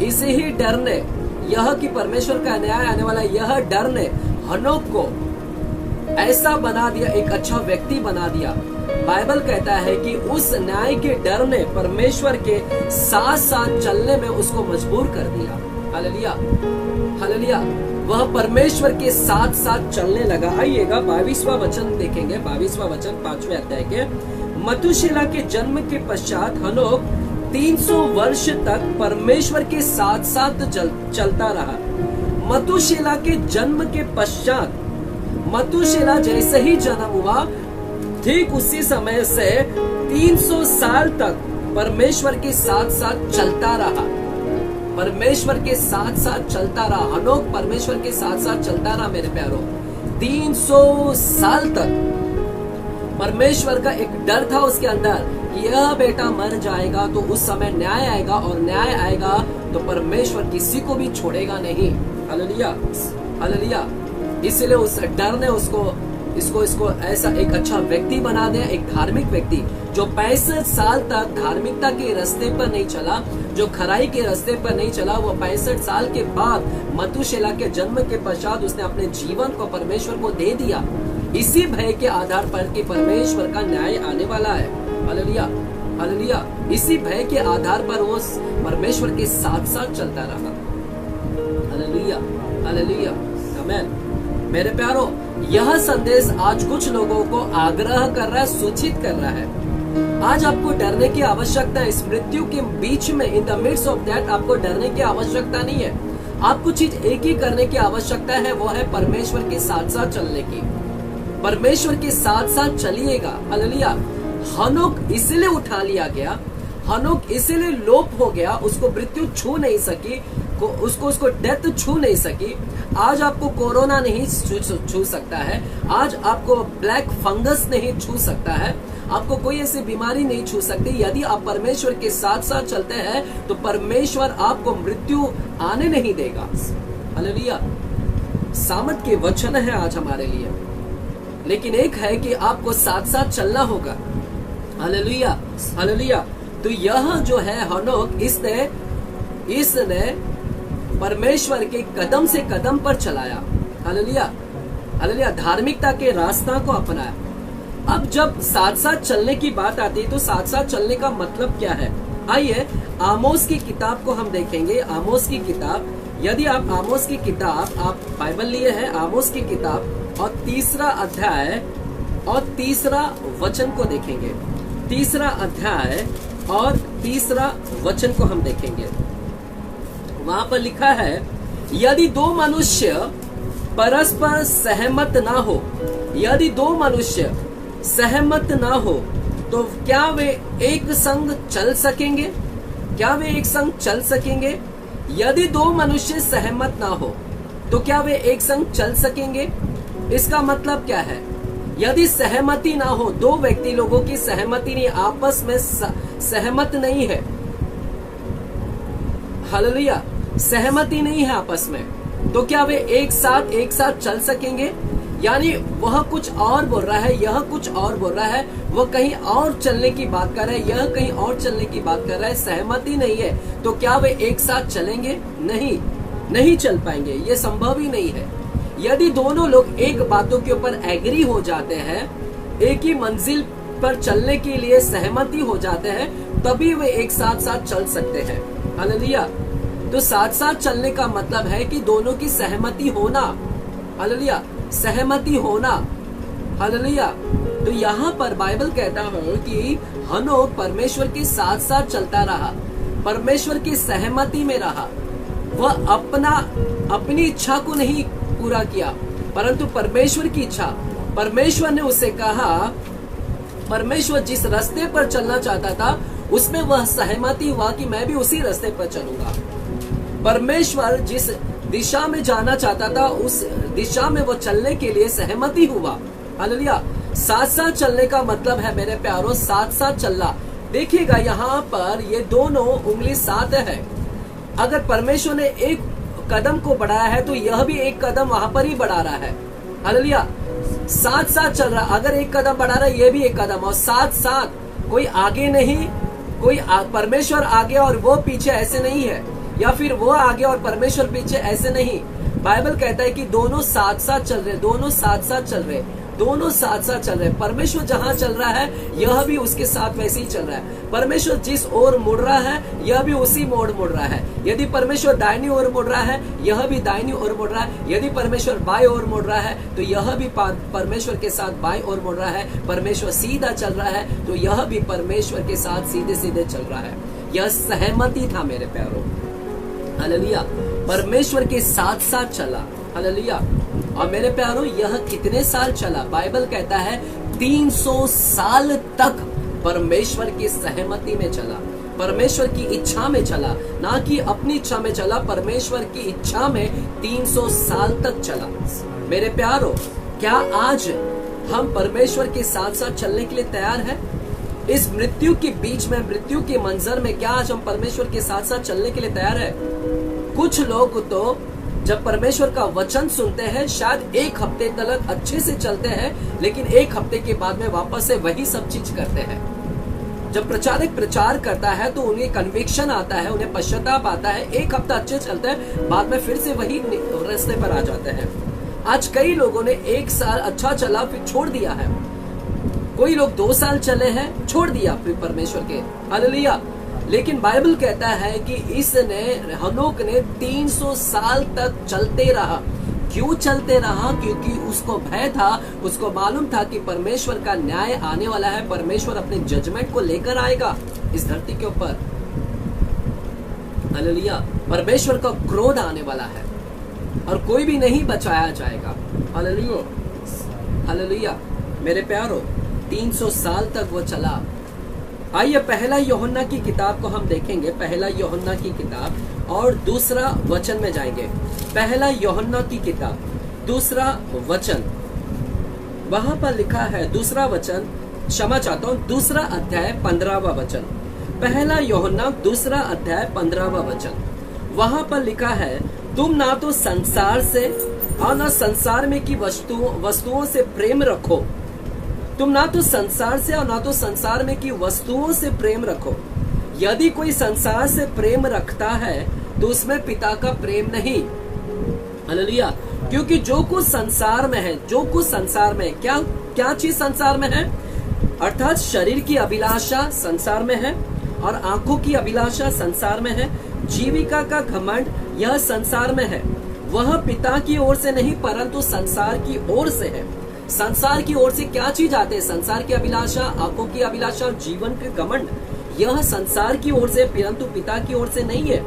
[SPEAKER 1] इसी ही डर ने, यह कि परमेश्वर का न्याय आने वाला, यह डर ने हनोक को ऐसा बना दिया, एक अच्छा व्यक्ति बना दिया। बाइबल कहता है कि उस न्याय के डर ने परमेश्वर के साथ साथ चलने में उसको मजबूर कर दिया। Hallelujah, hallelujah. वह परमेश्वर के साथ साथ चलने लगा। आइएगा 22वां वचन देखेंगे, 22वां वचन 5वें अध्याय के। मथुशेला के जन्म के पश्चात हनोक 300 वर्ष तक परमेश्वर के साथ साथ चलता रहा। मथुशेला के जन्म के पश्चात, मथुशेला जैसे ही जन्म हुआ, ठीक उसी समय से 300 साल तक परमेश्वर के साथ साथ चलता रहा। परमेश्वर के साथ साथ चलता रहा। हनोक परमेश्वर के साथ साथ चलता रहा मेरे प्यारों। 300 साल तक परमेश्वर का एक डर था उसके अंदर, यह बेटा मर जाएगा तो उस समय न्याय आएगा, और न्याय आएगा तो परमेश्वर किसी को भी छोड़ेगा नहीं। Hallelujah, hallelujah. इसलिए उस डर ने इसको ऐसा एक अच्छा व्यक्ति बना दिया, एक धार्मिक व्यक्ति जो 65 साल तक धार्मिकता के रास्ते पर नहीं चला, जो खराई के रास्ते पर नहीं चला। वो 65 साल के बाद मथुशेला के जन्म के पश्चात उसने अपने जीवन को परमेश्वर को दे दिया, इसी भय के आधार पर कि परमेश्वर का न्याय आने वाला है। Hallelujah, hallelujah. इसी भय के आधार पर वो परमेश्वर के साथ साथ चलता रहा। हालेलुया, हालेलुया, आमीन। मेरे प्यारो, यह संदेश आज कुछ लोगों को आग्रह कर रहा है, सूचित कर रहा है आज आपको डरने की आवश्यकता है। इस मृत्यु के बीच में, in the midst of that, आपको डरने की आवश्यकता नहीं है। आपको चीज एक ही करने की आवश्यकता है, वो है परमेश्वर के साथ साथ चलने की। परमेश्वर के साथ साथ चलिएगा। हालेलुया। हनोक इसीलिए उठा लिया गया, हनोक इसीलिए लोप हो गया, उसको मृत्यु छू नहीं सकी, उसको डेथ छू नहीं सकी। आज आपको कोरोना नहीं छू सकता है, आज आपको ब्लैक फंगस नहीं छू सकता है, आपको कोई ऐसी बीमारी नहीं छू सकती। यदि आप परमेश्वर के साथ साथ चलते हैं तो परमेश्वर आपको मृत्यु आने नहीं देगा। हालेलुया। सामर्थ के वचन है आज हमारे लिए, लेकिन एक है कि आपको साथ साथ चलना होगा। Hallelujah, hallelujah. तो यह जो है हनोक, इसने परमेश्वर के कदम से कदम पर चलाया। Hallelujah, hallelujah. धार्मिकता के रास्ता को अपनाया। अब जब साथ साथ चलने की बात आती है तो साथ साथ चलने का मतलब क्या है? आइए आमोस की किताब को हम देखेंगे। आमोस की किताब, यदि आप आमोस की किताब, आप बाइबल लिए हैं, आमोस की किताब और 3रा अध्याय और 3रा वचन को देखेंगे। 3रा अध्याय और 3रा वचन को हम देखेंगे। वहां पर लिखा है, यदि दो मनुष्य परस्पर सहमत ना हो, यदि दो मनुष्य सहमत ना हो तो क्या वे एक संग चल सकेंगे? क्या वे एक संग चल सकेंगे? यदि दो मनुष्य सहमत ना हो तो क्या वे एक संग चल सकेंगे? इसका मतलब क्या है? यदि सहमति ना हो, दो व्यक्ति लोगों की सहमति नहीं, आपस में सहमत नहीं है, हालेलुया, सहमति नहीं है आपस में, तो क्या वे एक साथ चल सकेंगे? यानी वह कुछ और बोल रहा है, यह कुछ और बोल रहा है, वह कहीं और चलने की बात कर रहा है, यह कहीं और चलने की बात कर रहा है, सहमति नहीं है, तो क्या वे एक साथ चलेंगे? नहीं चल पाएंगे, ये संभव ही नहीं है। यदि दोनों लोग एक बातों के ऊपर एग्री हो जाते हैं, एक ही मंजिल पर चलने के लिए सहमति हो जाते हैं, तभी वे एक साथ चल सकते हैं। हालेलुया। तो साथ साथ चलने का मतलब है कि दोनों की सहमति होना। हालेलुया, सहमति होना। हालेलुया। तो यहाँ पर बाइबल कहता है कि हनोक परमेश्वर के साथ साथ चलता रहा, परमेश्वर की सहमति में रहा। वह अपनी इच्छा को नहीं पूरा किया, परंतु परमेश्वर की इच्छा। परमेश्वर ने उसे कहा, परमेश्वर जिस रास्ते पर चलना चाहता था उसमें वह सहमति हुआ कि मैं भी उसी रास्ते पर चलूंगा। परमेश्वर जिस दिशा में जाना चाहता था उस दिशा में वो चलने के लिए सहमति हुआ। हालेलुया। साथ साथ चलने का मतलब है मेरे प्यारों, साथ साथ चलना। देखिएगा यहाँ पर ये दोनों उंगली साथ है। अगर परमेश्वर ने एक कदम को बढ़ाया है तो यह भी एक कदम वहां पर ही बढ़ा रहा है। हालेलुया। साथ साथ चल रहा, अगर एक कदम बढ़ा रहा है ये भी एक कदम, और साथ साथ, कोई आगे नहीं, कोई परमेश्वर आगे और वो पीछे, ऐसे नहीं है, या फिर वो आगे और परमेश्वर पीछे, ऐसे नहीं। बाइबल कहता है कि दोनों साथ साथ चल रहे, दोनों साथ साथ चल रहे, दोनों साथ साथ चल रहे। परमेश्वर जहां चल रहा है यह भी उसके साथ वैसे ही चल रहा है। परमेश्वर जिस ओर मुड़ रहा है यह भी उसी मोड़ मुड़ रहा है। यदि परमेश्वर दाहिनी ओर मुड़ रहा है यह भी दाहिनी ओर मुड़ रहा है। यदि परमेश्वर बाएं ओर मुड़ रहा है तो यह भी परमेश्वर के साथ बाएं ओर मुड़ रहा है। परमेश्वर सीधा चल रहा है तो यह भी परमेश्वर के साथ सीधे सीधे चल रहा है। यह सहमति था मेरे प्यारों। हालेलुया। परमेश्वर के साथ साथ चला। हालेलुया। और मेरे प्यारों यह कितने साल चला? बाइबल कहता है 300 साल तक परमेश्वर की सहमति में चला, परमेश्वर की इच्छा में चला, ना कि अपनी इच्छा में चला, परमेश्वर की इच्छा में 300 साल तक चला। मेरे प्यारों, क्या आज हम परमेश्वर के साथ साथ चलने के लिए तैयार हैं? इस मृत्यु के बीच में, मृत्यु के मंजर में, क्या आज हम परमेश्वर के साथ साथ चलने के लिए तैयार हैं? कुछ लोग तो जब परमेश्वर का वचन सुनते हैं शायद एक हफ्ते तक अच्छे से चलते हैं, लेकिन एक हफ्ते के बाद में वापस से वही सब चीज करते हैं। जब प्रचारक प्रचार करता है तो उन्हें कन्विक्शन आता है, उन्हें पश्चाताप आता है, एक हफ्ता अच्छे चलते हैं, बाद में फिर से वही रास्ते पर आ जाते हैं। आज कई लोगों ने 1 साल अच्छा चला फिर छोड़ दिया है, कोई लोग 2 साल चले हैं छोड़ दिया फिर परमेश्वर के। हालेलुया। लेकिन बाइबल कहता है कि इसने, हनोक ने 300 साल तक चलते रहा। क्यों चलते रहा? क्योंकि उसको भय था, उसको मालूम था कि परमेश्वर का न्याय आने वाला है, परमेश्वर अपने जजमेंट को लेकर आएगा इस धरती के ऊपर। हालेलुया। परमेश्वर का क्रोध आने वाला है और कोई भी नहीं बचाया जाएगा। Hallelujah, hallelujah. मेरे प्यारो, 300 साल तक वो चला। आइए पहला यूहन्ना की किताब को हम देखेंगे, पहला यूहन्ना की किताब और दूसरा वचन में जाएंगे। पहला यूहन्ना की किताब दूसरा वचन, वहां पर लिखा है, दूसरा वचन, क्षमा चाहता हूं, दूसरा अध्याय 15वां वचन। पहला यूहन्ना दूसरा अध्याय 15वां वचन, वहां पर लिखा है, तुम ना तो संसार से और ना संसार में की वस्तुओं से प्रेम रखो। तुम ना तो संसार से और ना तो संसार में की वस्तुओं से प्रेम रखो। यदि कोई संसार से प्रेम रखता है तो उसमें पिता का प्रेम नहीं। हालेलुया। क्योंकि जो कुछ संसार में है, जो कुछ संसार में, क्या चीज संसार में है? अर्थात शरीर की अभिलाषा संसार में है और आंखों की अभिलाषा संसार में है, जीविका का घमंड यह संसार में है। वह पिता की ओर से नहीं परंतु संसार की ओर से है। संसार की ओर से क्या चीज आते हैं? संसार की अभिलाषा, आंखों की अभिलाषा और जीवन के घमंड, यह संसार की ओर से परंतु पिता की ओर से नहीं है।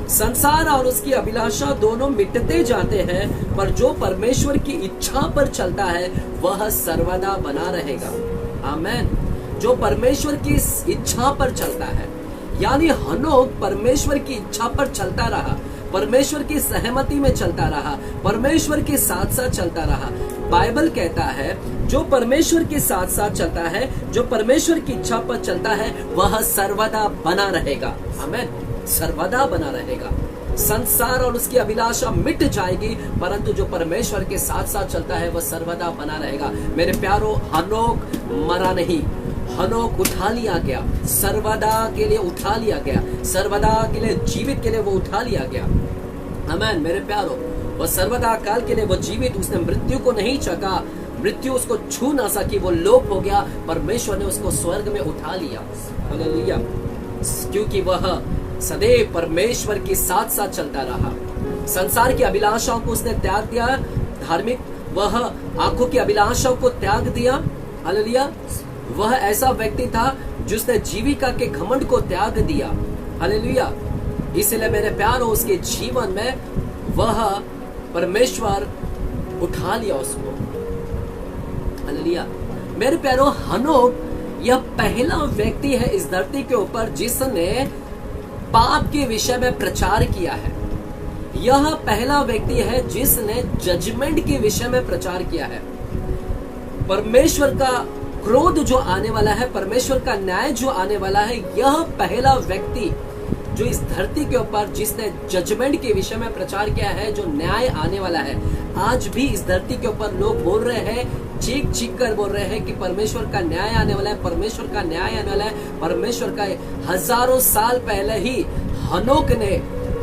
[SPEAKER 1] संसार और उसकी अभिलाषा दोनों मिटते जाते हैं, पर जो परमेश्वर की इच्छा पर चलता है वह सर्वदा बना रहेगा। आमेन। जो परमेश्वर की इच्छा पर चलता है, यानी हनोक परमेश्वर की इच्छा पर चलता रहा, परमेश्वर की सहमति में चलता रहा, परमेश्वर के साथ साथ चलता रहा। बाइबल कहता है जो परमेश्वर के साथ साथ चलता है, जो परमेश्वर की इच्छा पर चलता है, वह सर्वदा बना रहेगा। आमेन। सर्वदा बना रहेगा। संसार और उसकी अभिलाषा मिट जाएगी, परंतु जो परमेश्वर के साथ साथ चलता है वह सर्वदा बना रहेगा। मेरे प्यारो, हनोक मरा नहीं, हनोक उठा लिया गया, सर्वदा के लिए उठा लिया गया, सर्वदा के लिए, जीवित के लिए वो उठा लिया गया। आमेन। मेरे प्यारो, वह सर्वदा काल के लिए वो जीवित, उसने मृत्यु को नहीं चखा, मृत्यु उसको छू ना सकी, वो लोप हो गया, परमेश्वर ने उसको स्वर्ग में उठा लिया। हालेलुया। क्योंकि वह सदैव परमेश्वर के साथ साथ चलता रहा। संसार की अभिलाषाओं को उसने त्याग दिया, धार्मिक, वह आंखों की अभिलाषाओं को त्याग दिया। हालेलुया। वह ऐसा व्यक्ति था जिसने जीविका के घमंड को त्याग दिया। हालेलुया। इसलिए मेरे प्यारो, उसके जीवन में वह परमेश्वर उठा लिया उसको। हालेलुया। मेरे प्यारो, हनोक यह पहला व्यक्ति है इस धरती के ऊपर जिसने पाप के विषय में प्रचार किया है। यह पहला व्यक्ति है जिसने जजमेंट के विषय में प्रचार किया है। परमेश्वर का क्रोध जो आने वाला है, परमेश्वर का न्याय जो आने वाला है, यह पहला व्यक्ति जो इस धरती के ऊपर जिसने जजमेंट के विषय में प्रचार किया है, जो न्याय आने वाला है। आज भी इस धरती के ऊपर लोग बोल रहे हैं, चीख चीख कर बोल रहे हैं कि परमेश्वर का न्याय आने वाला है, परमेश्वर का न्याय आने वाला है, परमेश्वर का। हजारों साल पहले ही हनोक ने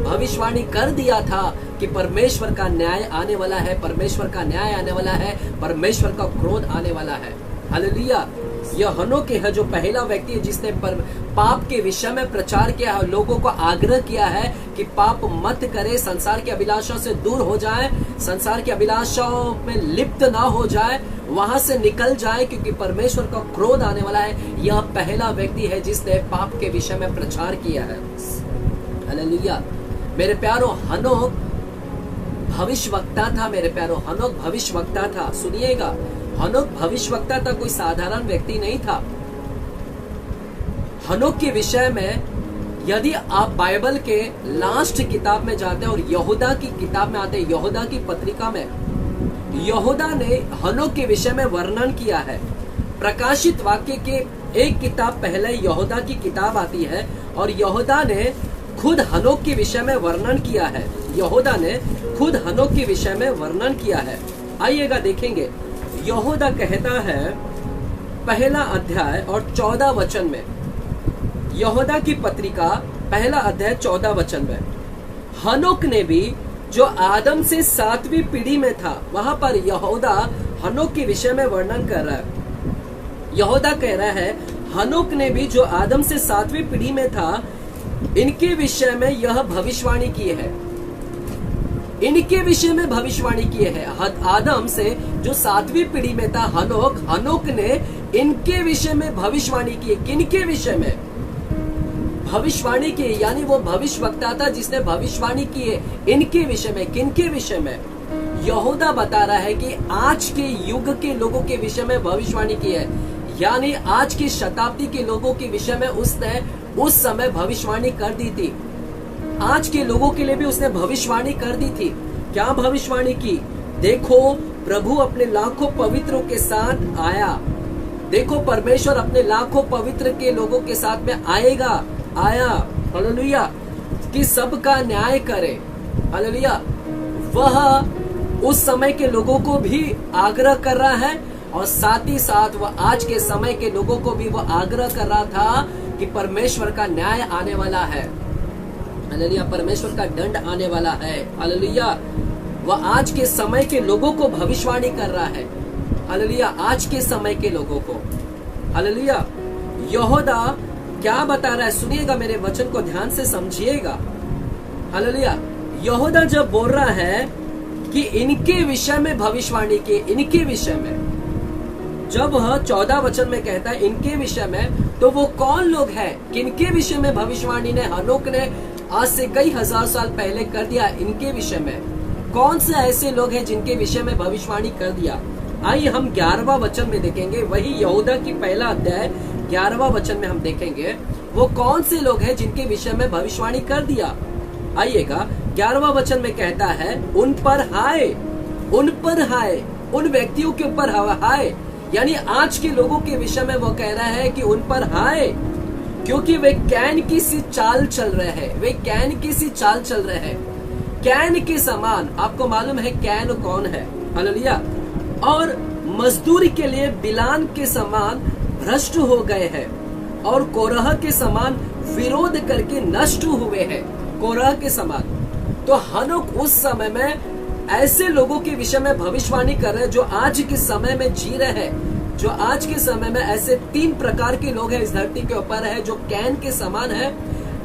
[SPEAKER 1] भविष्यवाणी कर दिया था कि परमेश्वर का न्याय आने वाला है, परमेश्वर का न्याय आने वाला है, परमेश्वर का क्रोध आने वाला है। हालेलुया। यह हनोक है जो पहला व्यक्ति है जिसने पाप के विषय में प्रचार किया है, लोगों को आग्रह किया है कि पाप मत करे, संसार की अभिलाषा से दूर हो जाए, संसार की अभिलाषाओं में लिप्त ना हो जाए, वहां से निकल जाए, क्योंकि परमेश्वर का क्रोध आने वाला है। यह पहला व्यक्ति है जिसने पाप के विषय में प्रचार किया है। हालेलुया। मेरे प्यारो, हनोक भविष्यवक्ता था। मेरे प्यारो, हनोक भविष्यवक्ता था। सुनिएगा, हनोक भविष्यवक्ता था, कोई साधारण व्यक्ति नहीं था। हनोक के विषय में यदि आप बाइबल के लास्ट किताब में जाते हैं और यहूदा की किताब में आते हैं, यहूदा की पत्रिका में यहूदा ने हनोक के विषय में वर्णन किया है। प्रकाशित वाक्य के एक किताब पहले यहूदा की किताब आती है और यहूदा ने खुद हनोक के विषय में वर्णन किया है। यहूदा ने खुद हनोक के विषय में वर्णन किया है। आइएगा देखेंगे, यहूदा कहता है पहला अध्याय और 14 वचन में, यहूदा की पत्रिका पहला अध्याय 14 वचन में, हनोक ने भी जो आदम से 7वीं पीढ़ी में था, वहां पर यहूदा हनोक के विषय में वर्णन कर रहा है। यहूदा कह रहा है हनोक ने भी जो आदम से 7वीं पीढ़ी में था, इनके विषय में यह भविष्यवाणी की है। इनके विषय में भविष्यवाणी किए है। आदम से जो 7वीं पीढ़ी में था हनोक ने इनके विषय में भविष्यवाणी की। किनके विषय में भविष्यवाणी की? यानी वो भविष्यवक्ता था जिसने भविष्यवाणी की है इनके विषय में। किनके विषय में? यहूदा बता रहा है कि आज के युग के लोगों के विषय में भविष्यवाणी की है, यानी आज की शताब्दी के लोगों के विषय में उसने उस समय भविष्यवाणी कर दी थी। आज के लोगों के लिए भी उसने भविष्यवाणी कर दी थी। क्या भविष्यवाणी की? देखो प्रभु अपने लाखों पवित्रों के साथ आया। देखो परमेश्वर अपने लाखों पवित्र के लोगों के साथ में आया हालेलुया, कि सबका न्याय करे। हालेलुया, वह उस समय के लोगों को भी आग्रह कर रहा है और साथ ही साथ वह आज के समय के लोगों को भी वह आग्रह कर रहा था कि परमेश्वर का न्याय आने वाला है। हालेलुया, परमेश्वर का दंड आने वाला है। हालेलुया, वह आज के समय के लोगों को भविष्यवाणी कर रहा है। हालेलुया, आज के समय के लोगों को। हालेलुया, यहूदा क्या बता रहा है? सुनिएगा, मेरे वचन को ध्यान से समझिएगा। हालेलुया, यहूदा जब बोल रहा है कि इनके विषय में भविष्यवाणी की, इनके विषय में, जब वह 14 वचन में कहता है इनके विषय में, तो वो कौन लोग हैं? किनके विषय में भविष्यवाणी ने हनोक ने आज से कई हजार साल पहले कर दिया? इनके विषय में कौन से ऐसे लोग हैं जिनके विषय में भविष्यवाणी कर दिया? आइए हम 11वां वचन में देखेंगे, वही यहूदा की पहला अध्याय 11वां वचन में हम देखेंगे वो कौन से लोग हैं जिनके विषय में भविष्यवाणी कर दिया। आइएगा, 11वां वचन में कहता है उन पर हाय, उन व्यक्तियों के ऊपर हाय, यानी आज के लोगों के विषय में वो कह रहा है कि उन पर हाय, क्योंकि वे कैन की सी चाल चल रहे हैं। कैन के समान, आपको मालूम है कैन कौन है? हालेलुया, और मजदूरी के लिए बिलान के समान भ्रष्ट हो गए हैं और कोरह के समान विरोध करके नष्ट हुए हैं। कोरह के समान। तो हनोक उस समय में ऐसे लोगों के विषय में भविष्यवाणी कर रहे हैं जो आज के समय में जी रहे हैं, जो आज के समय में ऐसे 3 प्रकार के लोग हैं इस धरती के ऊपर है जो कैन के समान है।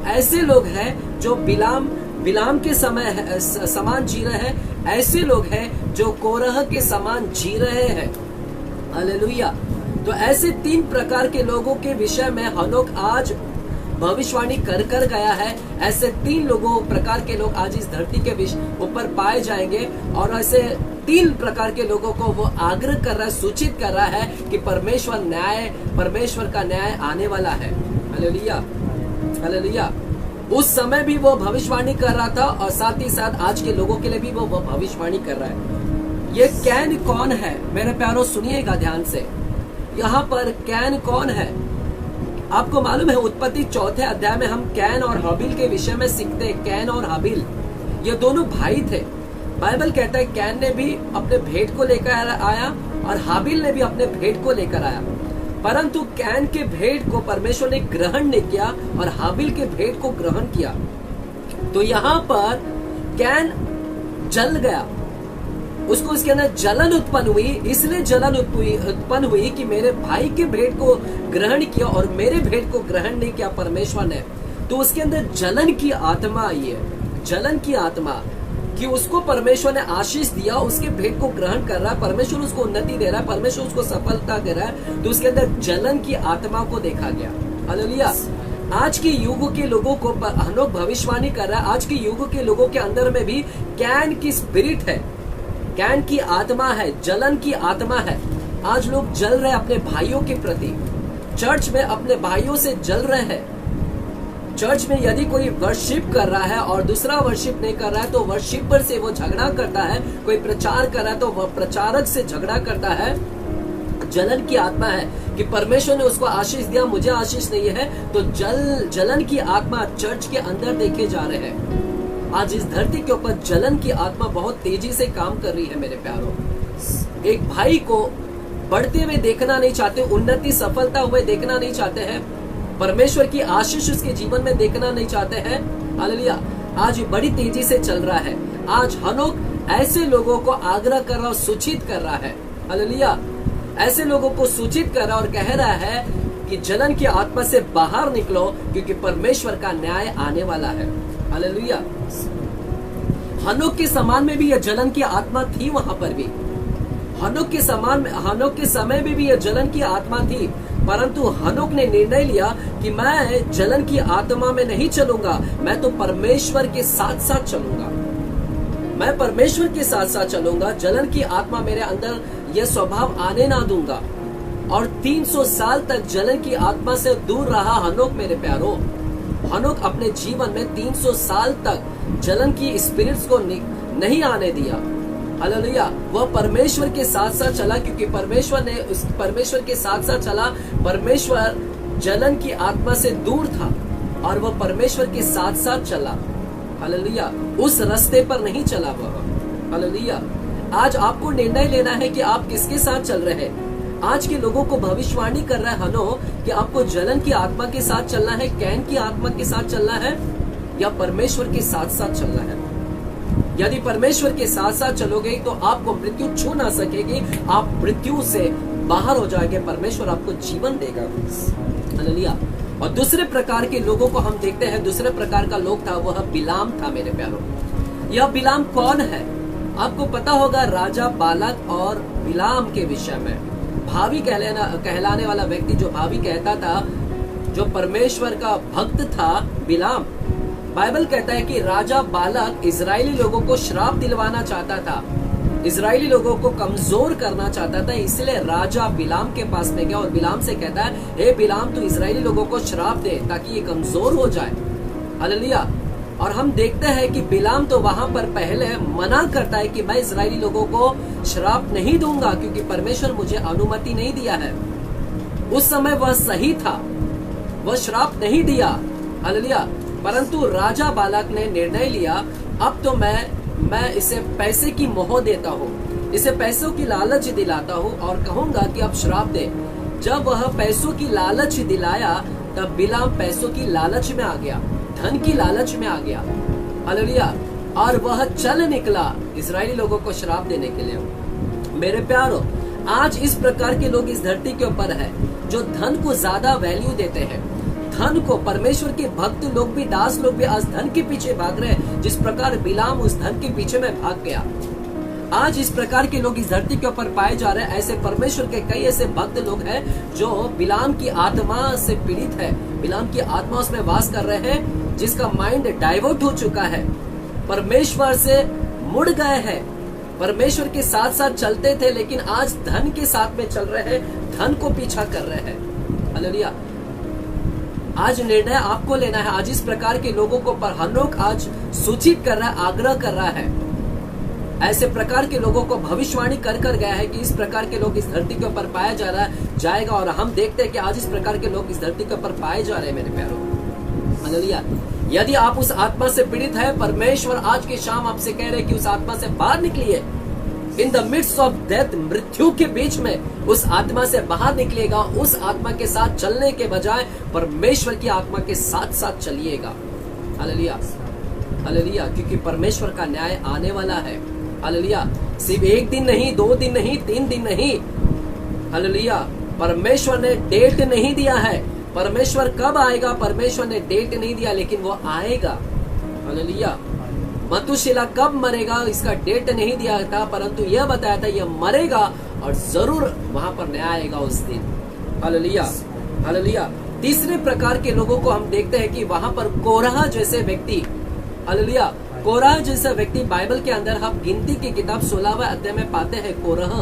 [SPEAKER 1] ऐसे लोग हैं जो बिलाम के समान जी रहे हैं। ऐसे लोग हैं जो कोरह के समान जी रहे हैं। हालेलुया, तो ऐसे 3 प्रकार के लोगों के विषय में हनोक आज भविष्यवाणी कर गया है। ऐसे 3 प्रकार के लोग आज इस धरती के ऊपर पाए जाएंगे और ऐसे 3 प्रकार के लोगों को वो आग्रह कर रहा है, सूचित कर रहा है कि परमेश्वर का न्याय आने वाला है। Hallelujah, hallelujah. उस समय भी वो भविष्यवाणी कर रहा था और साथ ही साथ आज के लोगों के लिए भी वो भविष्यवाणी कर रहा है। ये कैन कौन है? मेरे प्यारों सुनिएगा ध्यान से, यहाँ पर कैन कौन है? आपको मालूम है उत्पत्ति 4थे अध्याय में हम कैन और हाबिल के विषय में सीखते हैं। कैन और हाबिल ये दोनों भाई थे। बाइबल कहता है कैन ने भी अपने भेंट को लेकर आया और हाबिल ने भी अपने भेंट को लेकर आया, परंतु कैन के भेंट को परमेश्वर ने ग्रहण नहीं किया और हाबिल के भेंट को ग्रहण किया। तो यहाँ पर कैन जल गया, उसको उसके अंदर जलन उत्पन्न हुई। इसलिए जलन उत्पन्न हुई कि मेरे भाई के भेंट को ग्रहण किया और मेरे भेंट को ग्रहण नहीं किया परमेश्वर ने। तो उसके अंदर जलन की आत्मा आई है, जलन की आत्मा, कि उसको परमेश्वर ने आशीष दिया, उसके भेंट को ग्रहण कर रहा है, परमेश्वर उसको उन्नति दे रहा है, परमेश्वर उसको सफलता दे रहा है। तो उसके अंदर जलन की आत्मा को देखा गया। हालेलुया। आज के युग के लोगों को हनोक भविष्यवाणी कर रहा है, आज के युग के लोगों के अंदर में भी कैन की स्पिरिट है, कैन की आत्मा है, जलन की आत्मा है। आज लोग जल रहे हैं अपने भाइयों के प्रति, चर्च में अपने भाइयों से जल रहे हैं। चर्च में यदि कोई वर्शिप कर रहा है और दूसरा वर्शिप नहीं कर रहा है तो वर्शिपर से वो झगड़ा करता है। कोई प्रचार कर रहा है तो वह प्रचारक से झगड़ा करता है। जलन की आत्मा है कि परमेश्वर ने उसको आशीष दिया, मुझे आशीष नहीं है। तो जलन की आत्मा चर्च के अंदर देखे जा रहे हैं। आज इस धरती के ऊपर जलन की आत्मा बहुत तेजी से काम कर रही है मेरे प्यारों। एक भाई को बढ़ते हुए देखना नहीं चाहते, उन्नति सफलता हुए देखना नहीं चाहते हैं, परमेश्वर की आशीष उसके जीवन में देखना नहीं चाहते हैं। हालेलुया। आज बड़ी तेजी से चल रहा है। आज हनोक ऐसे लोगों को आग्रह कर रहा और सूचित कर रहा है। हालेलुया। ऐसे लोगों को सूचित कर रहा और कह रहा है कि जलन की आत्मा से बाहर निकलो, क्योंकि परमेश्वर का न्याय आने वाला है। हालेलुया। हनोक के समान में भी यह जलन की आत्मा थी वहां पर भी। हनोक के समय में भी यह जलन की आत्मा थी, परंतु हनोक ने निर्णय लिया कि मैं जलन की आत्मा में नहीं चलूंगा, मैं तो परमेश्वर के साथ साथ चलूंगा। मैं परमेश्वर के साथ साथ चलूंगा, जलन की आत्मा मेरे अंदर यह स्वभाव आने ना दूंगा। और 300 साल तक जलन की आत्मा से दूर रहा हनोक मेरे प्यारो। हनोक अपने जीवन में 300 साल तक जलन की स्पिरिट्स को नहीं आने दिया। हालेलुया। वह परमेश्वर के साथ साथ चला, क्योंकि परमेश्वर के साथ साथ चला। परमेश्वर जलन की आत्मा से दूर था और वह परमेश्वर के साथ साथ चला। हालेलुया। उस रास्ते पर नहीं चला वह। हालेलुया। आज आपको निर्णय लेना है कि आप किसके साथ चल रहे हैं। आज के लोगों को भविष्यवाणी कर रहा है हनोक कि आपको जलन की आत्मा के साथ चलना है, कैन की आत्मा के साथ चलना है, या परमेश्वर के साथ साथ चलना है। यदि परमेश्वर के साथ साथ चलोगे तो आपको मृत्यु छू ना सकेगी, आप मृत्यु से बाहर हो जाएंगे, परमेश्वर आपको जीवन देगा। हालेलुया। और दूसरे प्रकार के लोगों को हम देखते हैं, दूसरे प्रकार का लोग था, वह बिलाम था मेरे प्यारों। यह बिलाम कौन है? आपको पता होगा राजा बालक और बिलाम के विषय में। भावी कहलाने वाला व्यक्ति, जो भावी कहता था, जो परमेश्वर का भक्त था, बिलाम। बाइबल कहता है कि राजा बालक इजरायली लोगों को श्राप दिलवाना चाहता था, इजरायली लोगों को कमजोर करना चाहता था, इसलिए राजा बिलाम के पास में गया और बिलाम से कहता है, हे बिलाम, तू इजरायली लोगों को श्राप दे ताकि ये कमजोर हो जाए। हालेलुया। और हम देखते हैं कि बिलाम तो वहां पर पहले मना करता है कि मैं इजरायली लोगों को श्राप नहीं दूंगा, क्योंकि परमेश्वर मुझे अनुमति नहीं दिया है। उस समय वह सही था, वह श्राप नहीं दिया। हालेलुया। परंतु राजा बालक ने निर्णय लिया, अब तो मैं इसे पैसे की मोह देता हूँ, इसे पैसों की लालच दिलाता हूँ और कहूंगा कि अब श्राप दे। जब वह पैसों की लालच दिलाया, तब बिलाम पैसों की लालच में आ गया, धन की लालच में आ गया। हालेलुया। और वह चल निकला इजरायली लोगों को श्राप देने के लिए। मेरे प्यारो, आज इस प्रकार के लोग इस धरती के ऊपर है, जो धन को ज्यादा वैल्यू देते हैं। धन को, परमेश्वर के भक्त लोग भी, दास लोग भी आज धन के पीछे भाग रहे हैं, जिस प्रकार बिलाम उस धन के पीछे में भाग गया। आज इस प्रकार के लोग इस धरती के ऊपर पाए जा रहे हैं। ऐसे परमेश्वर के कई ऐसे भक्त लोग हैं जो बिलाम की आत्मा से पीड़ित है, बिलाम की आत्मा उसमें वास कर रहे हैं, जिसका माइंड डाइवर्ट हो चुका है, परमेश्वर से मुड़ गए हैं। परमेश्वर के साथ साथ चलते थे, लेकिन आज धन के साथ में चल रहे हैं, धन को पीछा कर रहे हैं। हालेलुया। आज निर्णय आपको लेना है। आज इस प्रकार के लोगों को पर हनोक आज सूचित कर रहा है, आग्रह कर रहा है। ऐसे प्रकार के लोगों को भविष्यवाणी कर गया है कि इस प्रकार के लोग इस धरती के ऊपर पाया जाएगा। और हम देखते हैं कि आज इस प्रकार के लोग इस धरती के ऊपर पाए जा रहे हैं मेरे प्यारों। हालेलुया। यदि आप उस आत्मा से पीड़ित है, परमेश्वर आज के शाम आपसे कह रहे हैं कि उस आत्मा से बाहर निकलिए। In the midst of death, मृत्यु के बीच में उस आत्मा से बाहर निकलिएगा। उस आत्मा के साथ चलने के बजाय परमेश्वर की आत्मा के साथ साथ चलिएगा। हालेलुया। हालेलुया। क्योंकि परमेश्वर का न्याय आने वाला है। हालेलुया। सिर्फ एक दिन नहीं, 2 दिन नहीं, 3 दिन नहीं। हालेलुया। परमेश्वर ने डेट नहीं दिया है। परमेश्वर कब आएगा, परमेश्वर ने डेट नहीं दिया, लेकिन वो आएगा। हालेलुया। मतुशिला कब मरेगा, इसका डेट नहीं दिया था, परंतु यह बताया था यह मरेगा और जरूर वहां पर न्याय आएगा उस दिन। हालेलुया। हालेलुया। तीसरे प्रकार के लोगों को हम देखते हैं कि वहां पर कोरह जैसे व्यक्ति, हालेलुया, कोरह जैसा व्यक्ति बाइबल के अंदर हम गिनती की किताब 16वें अध्याय में पाते हैं। कोरह,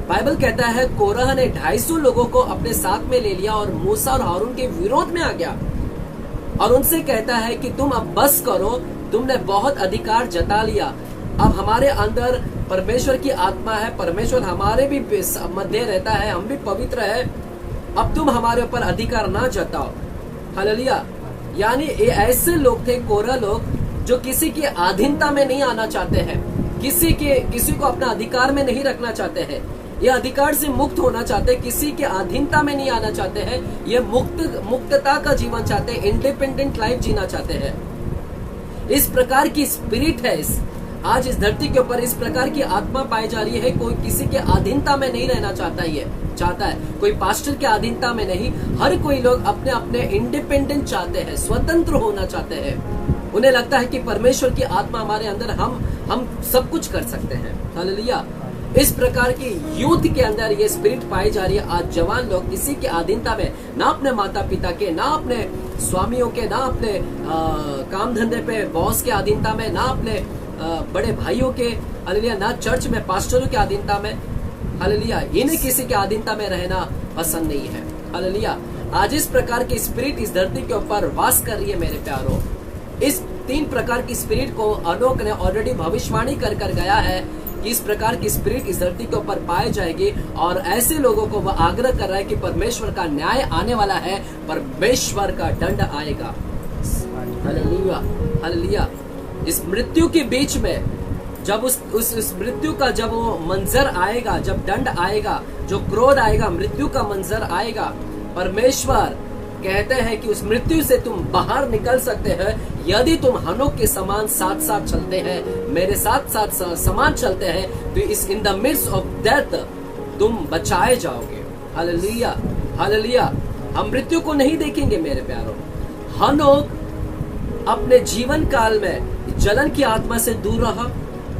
[SPEAKER 1] बाइबल कहता है कोरह ने 250 लोगों को अपने साथ में ले लिया और मूसा और हारून के विरोध में आ गया और उनसे कहता है कि तुम अब बस करो, तुमने बहुत अधिकार जता लिया, अब हमारे अंदर परमेश्वर की आत्मा है, परमेश्वर हमारे भी मध्य रहता है, हम भी पवित्र है, अब तुम हमारे ऊपर अधिकार ना जताओ। हालेलुया। यानी ये ऐसे लोग थे, कोरह लोग, जो किसी की अधीनता में नहीं आना चाहते हैं, किसी को अपना अधिकार में नहीं रखना चाहते हैं, ये अधिकार से मुक्त होना चाहते हैं, किसी के अधीनता में नहीं आना चाहते हैं, ये मुक्तता का जीवन चाहते हैं, इंडिपेंडेंट लाइफ जीना चाहते हैं। इस प्रकार की स्पिरिट है आज इस धरती के ऊपर इस प्रकार की आत्मा पाई जा रही है, कोई किसी के अधीनता में नहीं रहना चाहता है, कोई पास्टर के अधीनता में नहीं। हर कोई लोग अपने अपने इंडिपेंडेंट चाहते हैं, स्वतंत्र होना चाहते हैं। उन्हें लगता है कि परमेश्वर की आत्मा हमारे अंदर, हम सब कुछ कर सकते हैं। हालेलुया। इस प्रकार की यूथ के अंदर ये स्पिरिट पाई जा रही है। आज जवान लोग किसी के अधीनता में, ना अपने माता पिता के, ना अपने स्वामियों के, ना अपने काम धंधे पे बॉस के अधीनता में, ना अपने बड़े भाइयों के, हालेलुया, ना चर्च में पास्टरों के अधीनता में, हालेलुया, इन्हें किसी के अधीनता में रहना पसंद नहीं है। हालेलुया। आज इस प्रकार की स्पिरिट इस धरती के ऊपर वास कर रही है मेरे प्यारों। इस 3 प्रकार की स्पिरिट को अनोक ने ऑलरेडी भविष्यवाणी कर गया है कि इस प्रकार की स्पिरिट इस धरती के ऊपर पाई जाएगी, और ऐसे लोगों को वह आग्रह कर रहा है कि परमेश्वर का न्याय आने वाला है, परमेश्वर का दंड आएगा। Hallelujah, hallelujah. इस मृत्यु के बीच में जब उस मृत्यु का जब वो मंजर आएगा, जब दंड आएगा, जो क्रोध आएगा, मृत्यु का मंजर आएगा, परमेश्वर कहते हैं कि उस मृत्यु से तुम बाहर निकल सकते हैं यदि तुम हनोक के समान साथ साथ चलते हैं, मेरे साथ साथ समान चलते हैं, तो इस in the midst of death तुम बचाए जाओगे। Hallelujah, hallelujah. हम मृत्यु को नहीं देखेंगे मेरे प्यारों। हनोक अपने जीवन काल में जलन की आत्मा से दूर रहा,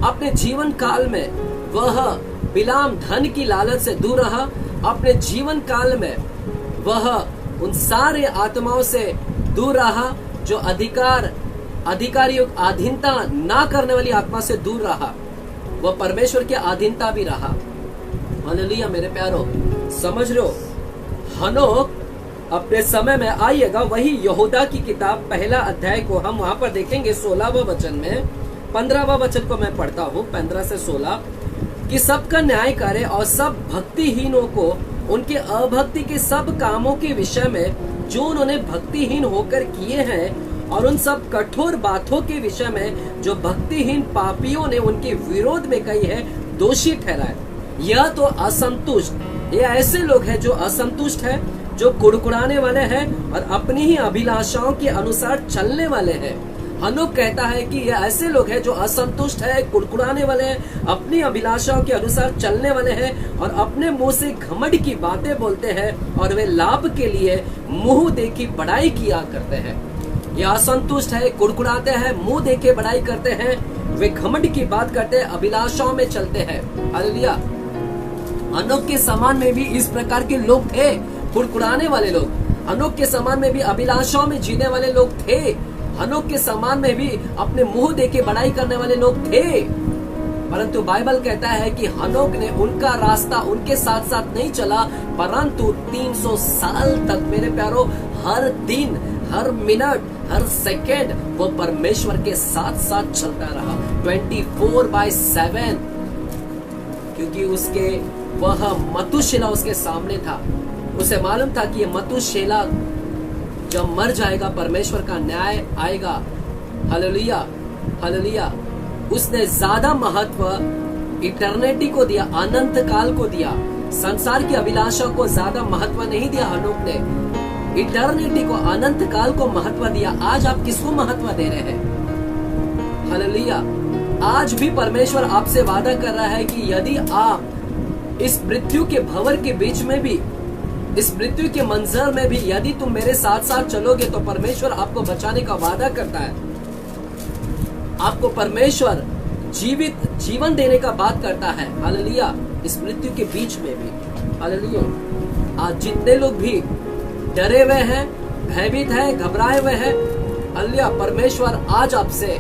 [SPEAKER 1] अपने जीवन काल में वह बिलाम धन की लालच से दूर रहा, अपने जीवन काल में वह उन सारे आत्माओं से दूर रहा जो अधिकारियों अधीनता ना करने वाली आत्मा से दूर रहा, वह परमेश्वर के अधीनता भी रहा। हालेलुया मेरे प्यारो, समझ लो। हनोक अपने समय में, आइएगा वही यहूदा की किताब 1 अध्याय को हम वहां पर देखेंगे 16वां वचन में, 15वां वचन को मैं पढ़ता हूँ 15 से 16, कि सबका न्याय करे और सब भक्तिहीनों को उनके अभक्ति के सब कामों के विषय में जो उन्होंने भक्तिहीन होकर किए हैं, और उन सब कठोर बातों के विषय में जो भक्तिहीन पापियों ने उनके विरोध में कही है, दोषी ठहराए। यह तो असंतुष्ट, ये ऐसे लोग हैं जो असंतुष्ट है, जो कुड़कुड़ाने वाले हैं और अपनी ही अभिलाषाओं के अनुसार चलने वाले हैं। हनोक कहता है कि ये ऐसे लोग हैं जो असंतुष्ट है, कुड़कुड़ाने वाले हैं, अपनी अभिलाषाओं के अनुसार चलने वाले हैं, और अपने मुंह से घमंड की बातें बोलते हैं, और वे लाभ के लिए मुंह देखी बड़ाई किया करते हैं। ये असंतुष्ट है, कुड़कुड़ाते हैं, मुंह देखे बड़ाई करते हैं, वे घमंड की बात करते हैं, अभिलाषाओं में चलते हैं। हालेलुया। हनोक के समान में भी इस प्रकार के लोग थे, कुड़कुड़ाने वाले लोग। हनोक के समान में भी अभिलाषाओं में जीने वाले लोग थे। हनोक के समान में भी अपने मुंह देके बड़ाई करने वाले लोग थे। परंतु बाइबल कहता है कि हनोक ने उनका रास्ता उनके साथ साथ नहीं चला, परंतु 300 साल तक मेरे प्यारो, हर दिन, हर मिनट, हर सेकेंड वो परमेश्वर के साथ साथ चलता रहा 24/7, क्योंकि उसके वह मतुशेला उसके सामने था। उसे मालूम था कि ये मतुशेला जब मर जाएगा परमेश्वर का न्याय आएगा। Hallelujah, hallelujah. उसने ज्यादा महत्व इटर्निटी को दिया, अनंत काल को दिया। संसार की अभिलाषा को ज्यादा महत्व नहीं दिया हनोक ने, इटर्निटी को, अनंत काल को महत्व दिया। आज आप किसको महत्व दे रहे हैं? हालेलुया। आज भी परमेश्वर आपसे वादा कर रहा है कि यदि आप इस मृत्यु के भंवर के बीच में भी, इस मृत्यु के मंजर में भी यदि तुम मेरे साथ साथ चलोगे तो परमेश्वर आपको बचाने का वादा करता है। आपको परमेश्वर जीवन देने का बात करता है। हालेलुया। इस मृत्यु के बीच में भी। हालेलुया। आज जितने लोग भी डरे हुए हैं, भयभीत हैं, घबराए हुए हैं, हालेलुया, परमेश्वर आज आपसे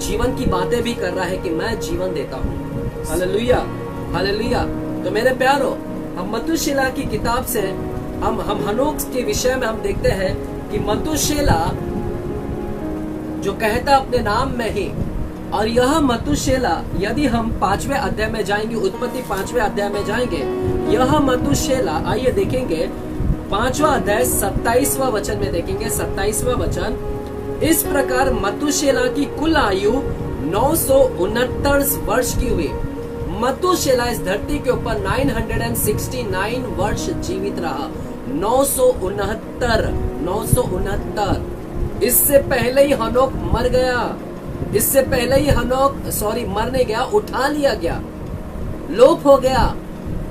[SPEAKER 1] जीवन की बातें भी कर रहा है कि मैं जीवन देता हूँ। Hallelujah, hallelujah. तो मेरे प्यारो, हम मतुशेला की किताब से हम हनोक के विषय में हम देखते हैं कि मतुशेला जो कहता अपने नाम में ही, और यह मतुशेला यदि हम 5वें अध्याय में जाएंगे, उत्पत्ति 5वें अध्याय में जाएंगे, यह मतुशेला, आइए देखेंगे 5वां अध्याय 27वां वचन में देखेंगे। 27वां वचन, इस प्रकार मतुशेला की कुल आयु 969 वर्ष की हुई। मतुशेला इस धरती के ऊपर 969 वर्ष जीवित रहा। 969। इससे पहले ही हनोक मर गया। इससे पहले ही हनोक मर नहीं गया, उठा लिया गया, लोप हो गया।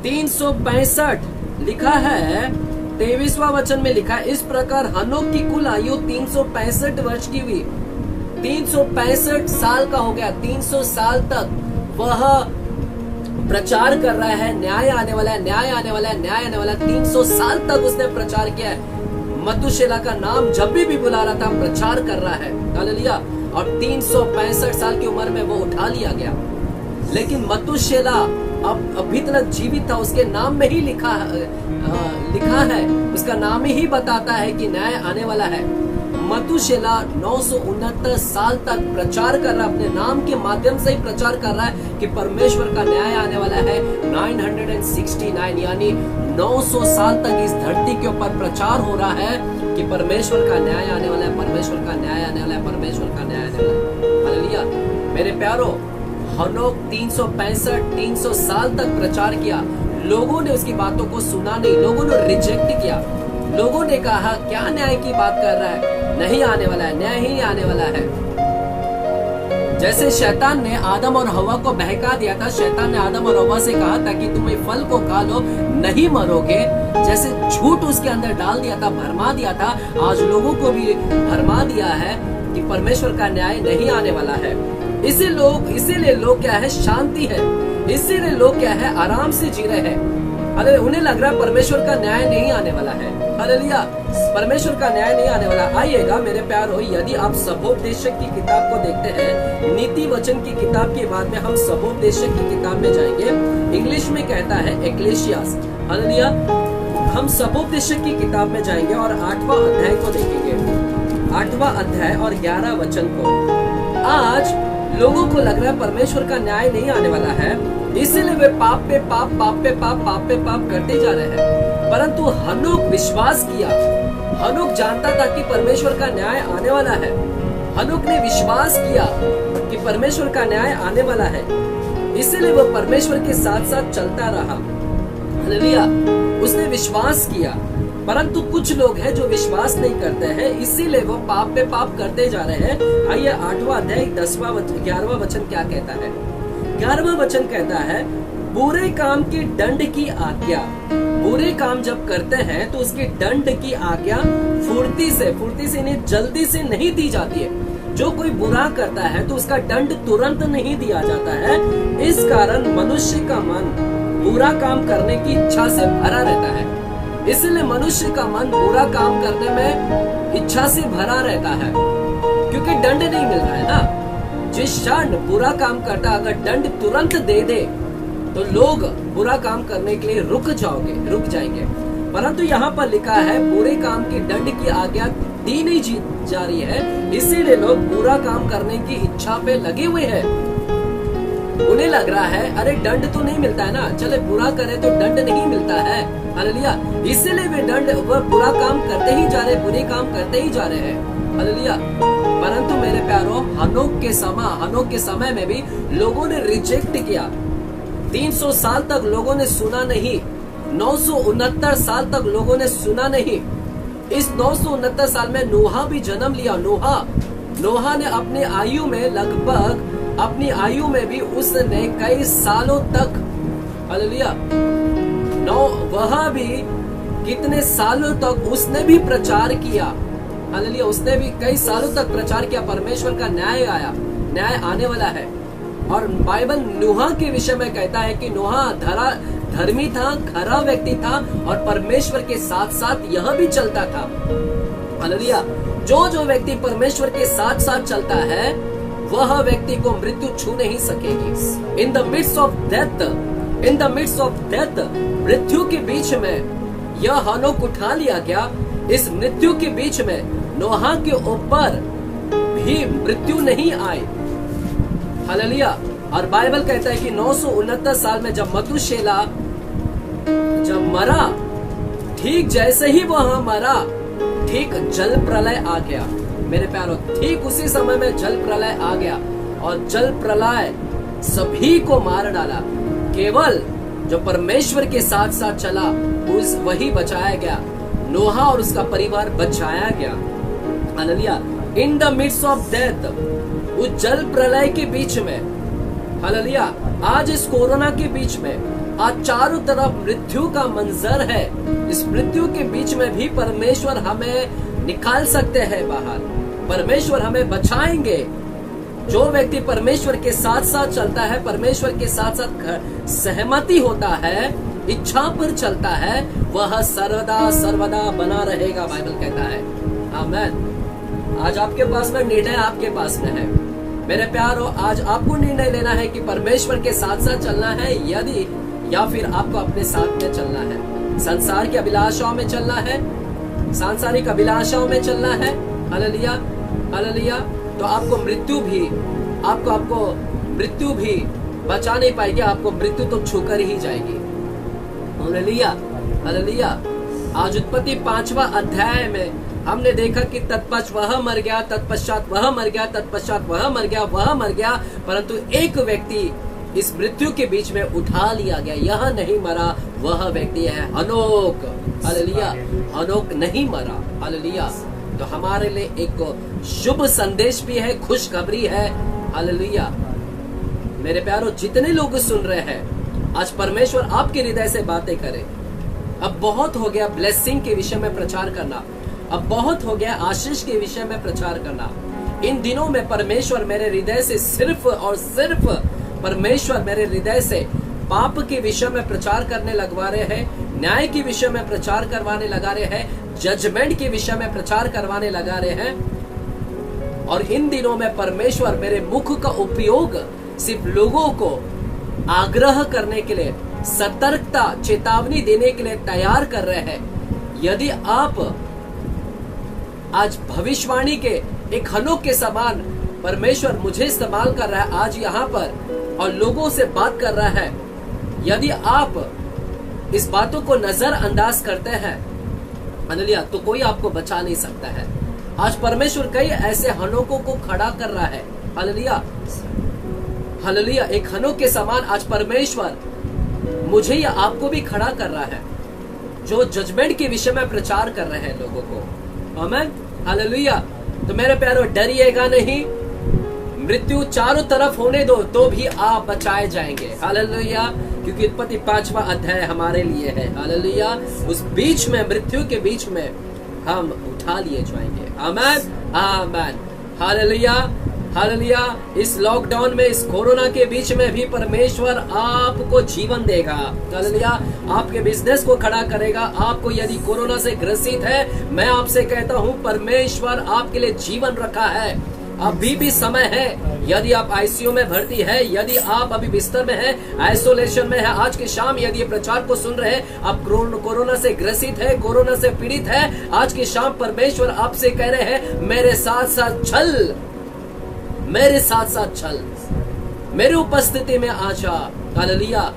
[SPEAKER 1] 365 लिखा है, 23वां वचन में लिखा है, इस प्रकार हनोक की कुल आयु 365 वर्ष की हुई। 365 साल का हो गया। 300 साल तक वह प्रचार कर रहा है, न्याय आने वाला है, न्याय आने वाला है, न्याय आने वाला है। 300 साल तक उसने प्रचार किया है। मतुशेला का नाम जब भी बुला रहा था, प्रचार कर रहा है। हालेलुया। और 365 साल की उम्र में वो उठा लिया गया। लेकिन मतुशेला अब अभी तक जीवित था, उसके नाम में ही लिखा है, उसका नाम ही बताता है कि न्याय आने वाला है। मतुशेला 969 साल तक प्रचार कर रहा है, अपने नाम के माध्यम से ही प्रचार कर रहा है कि परमेश्वर का न्याय आने वाला है। 969 यानी 900 साल तक इस धरती के ऊपर प्रचार हो रहा है कि परमेश्वर का न्याय आने वाला है, परमेश्वर का न्याय आने वाला है, परमेश्वर का न्याय आने वाला है। हालेलुया। मेरे प्यारो, हनोक 300 साल तक प्रचार किया, लोगों ने उसकी बातों को सुना नहीं, लोगों ने रिजेक्ट किया। लोगों ने कहा क्या न्याय की बात कर रहा है, नहीं आने वाला है, न्याय ही आने वाला है। जैसे शैतान ने आदम और हवा को बहका दिया था, शैतान ने आदम और हवा से कहा था कि तुम ये फल को खा लो, नहीं मरोगे। जैसे झूठ उसके अंदर डाल दिया था, भरमा दिया था, आज लोगों को भी भरमा दिया है कि परमेश्वर का न्याय नहीं आने वाला है। इसीलिए लोग क्या है, शांति है, इसीलिए लोग क्या है, आराम से जी रहे हैं। अरे उन्हें लग रहा है परमेश्वर का न्याय नहीं आने वाला है। हालेलुया। परमेश्वर का न्याय नहीं आने वाला। आइएगा मेरे प्यारो, यदि आप सबोपदेशक की किताब को देखते हैं, नीति वचन की किताब के बाद में हम सबोपदेशक की किताब में जाएंगे। इंग्लिश में कहता है एक्लेशियास। हालेलुया। हम सबोपदेशक की किताब में जाएंगे और 8वां अध्याय को देखेंगे। 8वां अध्याय और 11 वचन को। आज लोगों को लग रहा है परमेश्वर का न्याय नहीं आने वाला है, इसीलिए वे पाप पे पाप, पाप पे पाप, पाप पे पाप करते जा रहे हैं। परंतु हनोक विश्वास किया, हनोक जानता था कि परमेश्वर का न्याय आने वाला है। हनोक ने विश्वास किया कि परमेश्वर का न्याय आने वाला है, इसीलिए वह परमेश्वर के साथ साथ चलता रहा। हालेलुया। उसने विश्वास किया। परंतु कुछ लोग हैं जो विश्वास नहीं करते हैं, इसीलिए वो पाप पे पाप करते जा रहे हैं। आइए 8वां अध्याय 11वां वचन क्या कहता है। 11वां वचन कहता है, बुरे काम के दंड की आज्ञा। बुरे काम जब करते हैं तो उसके दंड की आज्ञा फुर्ती से नहीं, जल्दी से नहीं दी जाती है। जो कोई बुरा करता है तो उसका दंड तुरंत नहीं दिया जाता है। इस कारण मनुष्य का मन बुरा काम करने की इच्छा से भरा रहता है। इसलिए मनुष्य का मन बुरा काम करने में इच्छा से भरा रहता है, क्योंकि दंड नहीं मिल रहा है ना। जिस क्षण बुरा काम करता, अगर दंड तुरंत दे दे तो लोग बुरा काम करने के लिए रुक जाएंगे। परंतु यहाँ पर लिखा है बुरे काम की दंड की आज्ञा दी नहीं जा रही है, इसीलिए लोग बुरा काम करने की इच्छा पे लगे हुए हैं। उन्हें लग रहा है अरे दंड तो नहीं मिलता है ना, चले बुरा करे तो दंड नहीं मिलता है। हालेलुया। इसीलिए वह बुरा काम करते ही जा रहे, बुरे काम करते ही जा रहे हैं। हालेलुया। परंतु मेरे प्यारो, हनोक के समय में भी लोगों ने रिजेक्ट किया। 300 साल तक लोगों ने सुना नहीं, 969 साल तक लोगों ने सुना नहीं। इस 969 साल में नोहा भी जन्म लिया। नोहा ने अपनी आयु में अपनी आयु में भी उसने कई सालों तक, हालेलुया, वह भी कितने सालों तक उसने भी प्रचार किया। हालेलुया। उसने भी कई सालों तक प्रचार किया। परमेश्वर का न्याय आने वाला है। और बाइबल नोहा के विषय में कहता है कि नोहा धर्मी था, खरा व्यक्ति था और परमेश्वर के साथ साथ यह भी चलता था। हालेलुया। जो व्यक्ति परमेश्वर के साथ साथ चलता है वह व्यक्ति को मृत्यु छू नहीं सकेगी। In the midst of death, मृत्यु के बीच में यह हनोक उठा लिया गया। इस मृत्यु के बीच में नोहा के ऊपर भी मृत्यु नहीं आई। हालेलुया। और बाइबल कहता है कि 969 साल में जब मतुशेला मरा, ठीक जैसे ही वह मरा, ठीक जल प्रलय आ गया। मेरे प्यारो, ठीक उसी समय में जल प्रलय आ गया और जल प्रलय सभी को मार डाला। केवल जो परमेश्वर के साथ साथ चला वही बचाया गया। नोहा और उसका परिवार बचाया गया। Hallelujah. In the midst of death, उस जल प्रलय के बीच में, हालेलुया, आज इस कोरोना के बीच में, आज चारों तरफ मृत्यु का मंजर है। इस मृत्यु के बीच में भी परमेश्वर हमें निकाल सकते हैं बाहर, परमेश्वर हमें बचाएंगे। जो व्यक्ति परमेश्वर के साथ साथ चलता है, परमेश्वर के साथ साथ सहमति होता है, इच्छा पर चलता है, वह सर्वदा सर्वदा बना रहेगा, बाइबल कहता है। आमीन। आज आपके पास में निर्णय, आपके पास में है मेरे प्यारो। आज आपको निर्णय लेना है कि परमेश्वर के साथ साथ चलना है यदि, या फिर आपको अपने साथ में चलना है, संसार की अभिलाषाओं में चलना है, सांसारिक अभिलाषाओं में चलना है। Hallelujah, hallelujah. तो आपको मृत्यु भी बचा नहीं पाएगी, आपको मृत्यु तो छूकर ही जाएगी। Hallelujah, hallelujah. आज उत्पत्ति 5वां अध्याय में हमने देखा कि तत्पश्चात वह मर गया, तत्पश्चात वह मर गया, तत्पश्चात वह मर गया, वह मर गया, परंतु एक व्यक्ति इस मृत्यु के बीच में उठा लिया गया। यह नहीं मरा, वह व्यक्ति है हनोक। हालेलुया, हनोक नहीं मरा। हालेलुया। तो हमारे लिए एक शुभ संदेश भी है, खुशखबरी है। हालेलुया। मेरे प्यारों, जितने लोग सुन रहे हैं, आज परमेश्वर आपके हृदय से बातें करे। अब बहुत हो गया ब्लेसिंग के विषय में प्रचार करना, अब बहुत हो गया आशीष के विषय में प्रचार करना। इन दिनों में परमेश्वर मेरे हृदय से सिर्फ और सिर्फ, परमेश्वर मेरे हृदय से पाप के विषय में प्रचार करने लगवा रहे हैं, न्याय के विषय में प्रचार करवाने लगा रहे हैं, जजमेंट के विषय में प्रचार करवाने लगा रहे हैं। और इन दिनों में परमेश्वर मेरे मुख का उपयोग सिर्फ लोगों को आग्रह करने के लिए, सतर्कता, चेतावनी देने के लिए तैयार कर रहे हैं। यदि आप आज भविष्यवाणी के एक हनोक के समान परमेश्वर मुझे इस्तेमाल कर रहा है आज यहाँ पर और लोगों से बात कर रहा है, यदि आप इस बातों को नजरअंदाज करते हैं, हालेलुया, तो कोई आपको बचा नहीं सकता है। आज परमेश्वर कई ऐसे हनोकों को खड़ा कर रहा है। Hallelujah, hallelujah. एक हनोक के समान आज परमेश्वर मुझे या आपको भी खड़ा कर रहा है, जो जजमेंट के विषय में प्रचार कर रहे हैं लोगों को। आमीन, हालेलुया। तो मेरे प्यारो, डरिएगा नहीं, मृत्यु चारों तरफ होने दो तो भी आप बचाए जाएंगे। हालेलुया, क्योंकि उत्पत्ति 5वां अध्याय हमारे लिए है। हालेलुया। उस बीच में, मृत्यु के बीच में हम उठा लिए जाएंगे। आमीन, आमीन, हालेलुया, हालेलुया। इस लॉकडाउन में, इस कोरोना के बीच में भी परमेश्वर आपको जीवन देगा। हालेलुया, आपके बिजनेस को खड़ा करेगा। आपको यदि कोरोना से ग्रसित है, मैं आपसे कहता हूँ परमेश्वर आपके लिए जीवन रखा है। अभी भी समय है। यदि आप आईसीयू में भर्ती है, यदि आप अभी बिस्तर में है, आइसोलेशन में है, आज की शाम यदि ये प्रचार को सुन रहे हैं, आप कोरोना से ग्रसित है, कोरोना से पीड़ित है, आज की शाम परमेश्वर आपसे कह रहे हैं, मेरे साथ साथ चल, मेरे साथ साथ चल, मेरी उपस्थिति में आ जा। हालेलुया,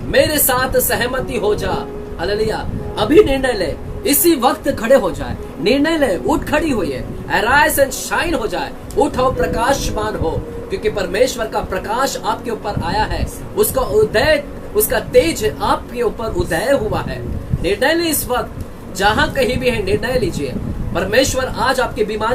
[SPEAKER 1] मेरे साथ सहमति हो जा। हालेलुया। अभी निर्णय ले, इसी वक्त खड़े हो जाए, निर्णय ले, उठ खड़ी होइए, अराइज एंड शाइन हो जाए, उठो, प्रकाशमान हो, क्योंकि परमेश्वर का प्रकाश आपके ऊपर आया है, उसका उदय, उसका तेज आपके ऊपर उदय हुआ है। निर्णय ले, इस वक्त जहां कहीं भी है निर्णय लीजिए। परमेश्वर आज आपकी बीमारी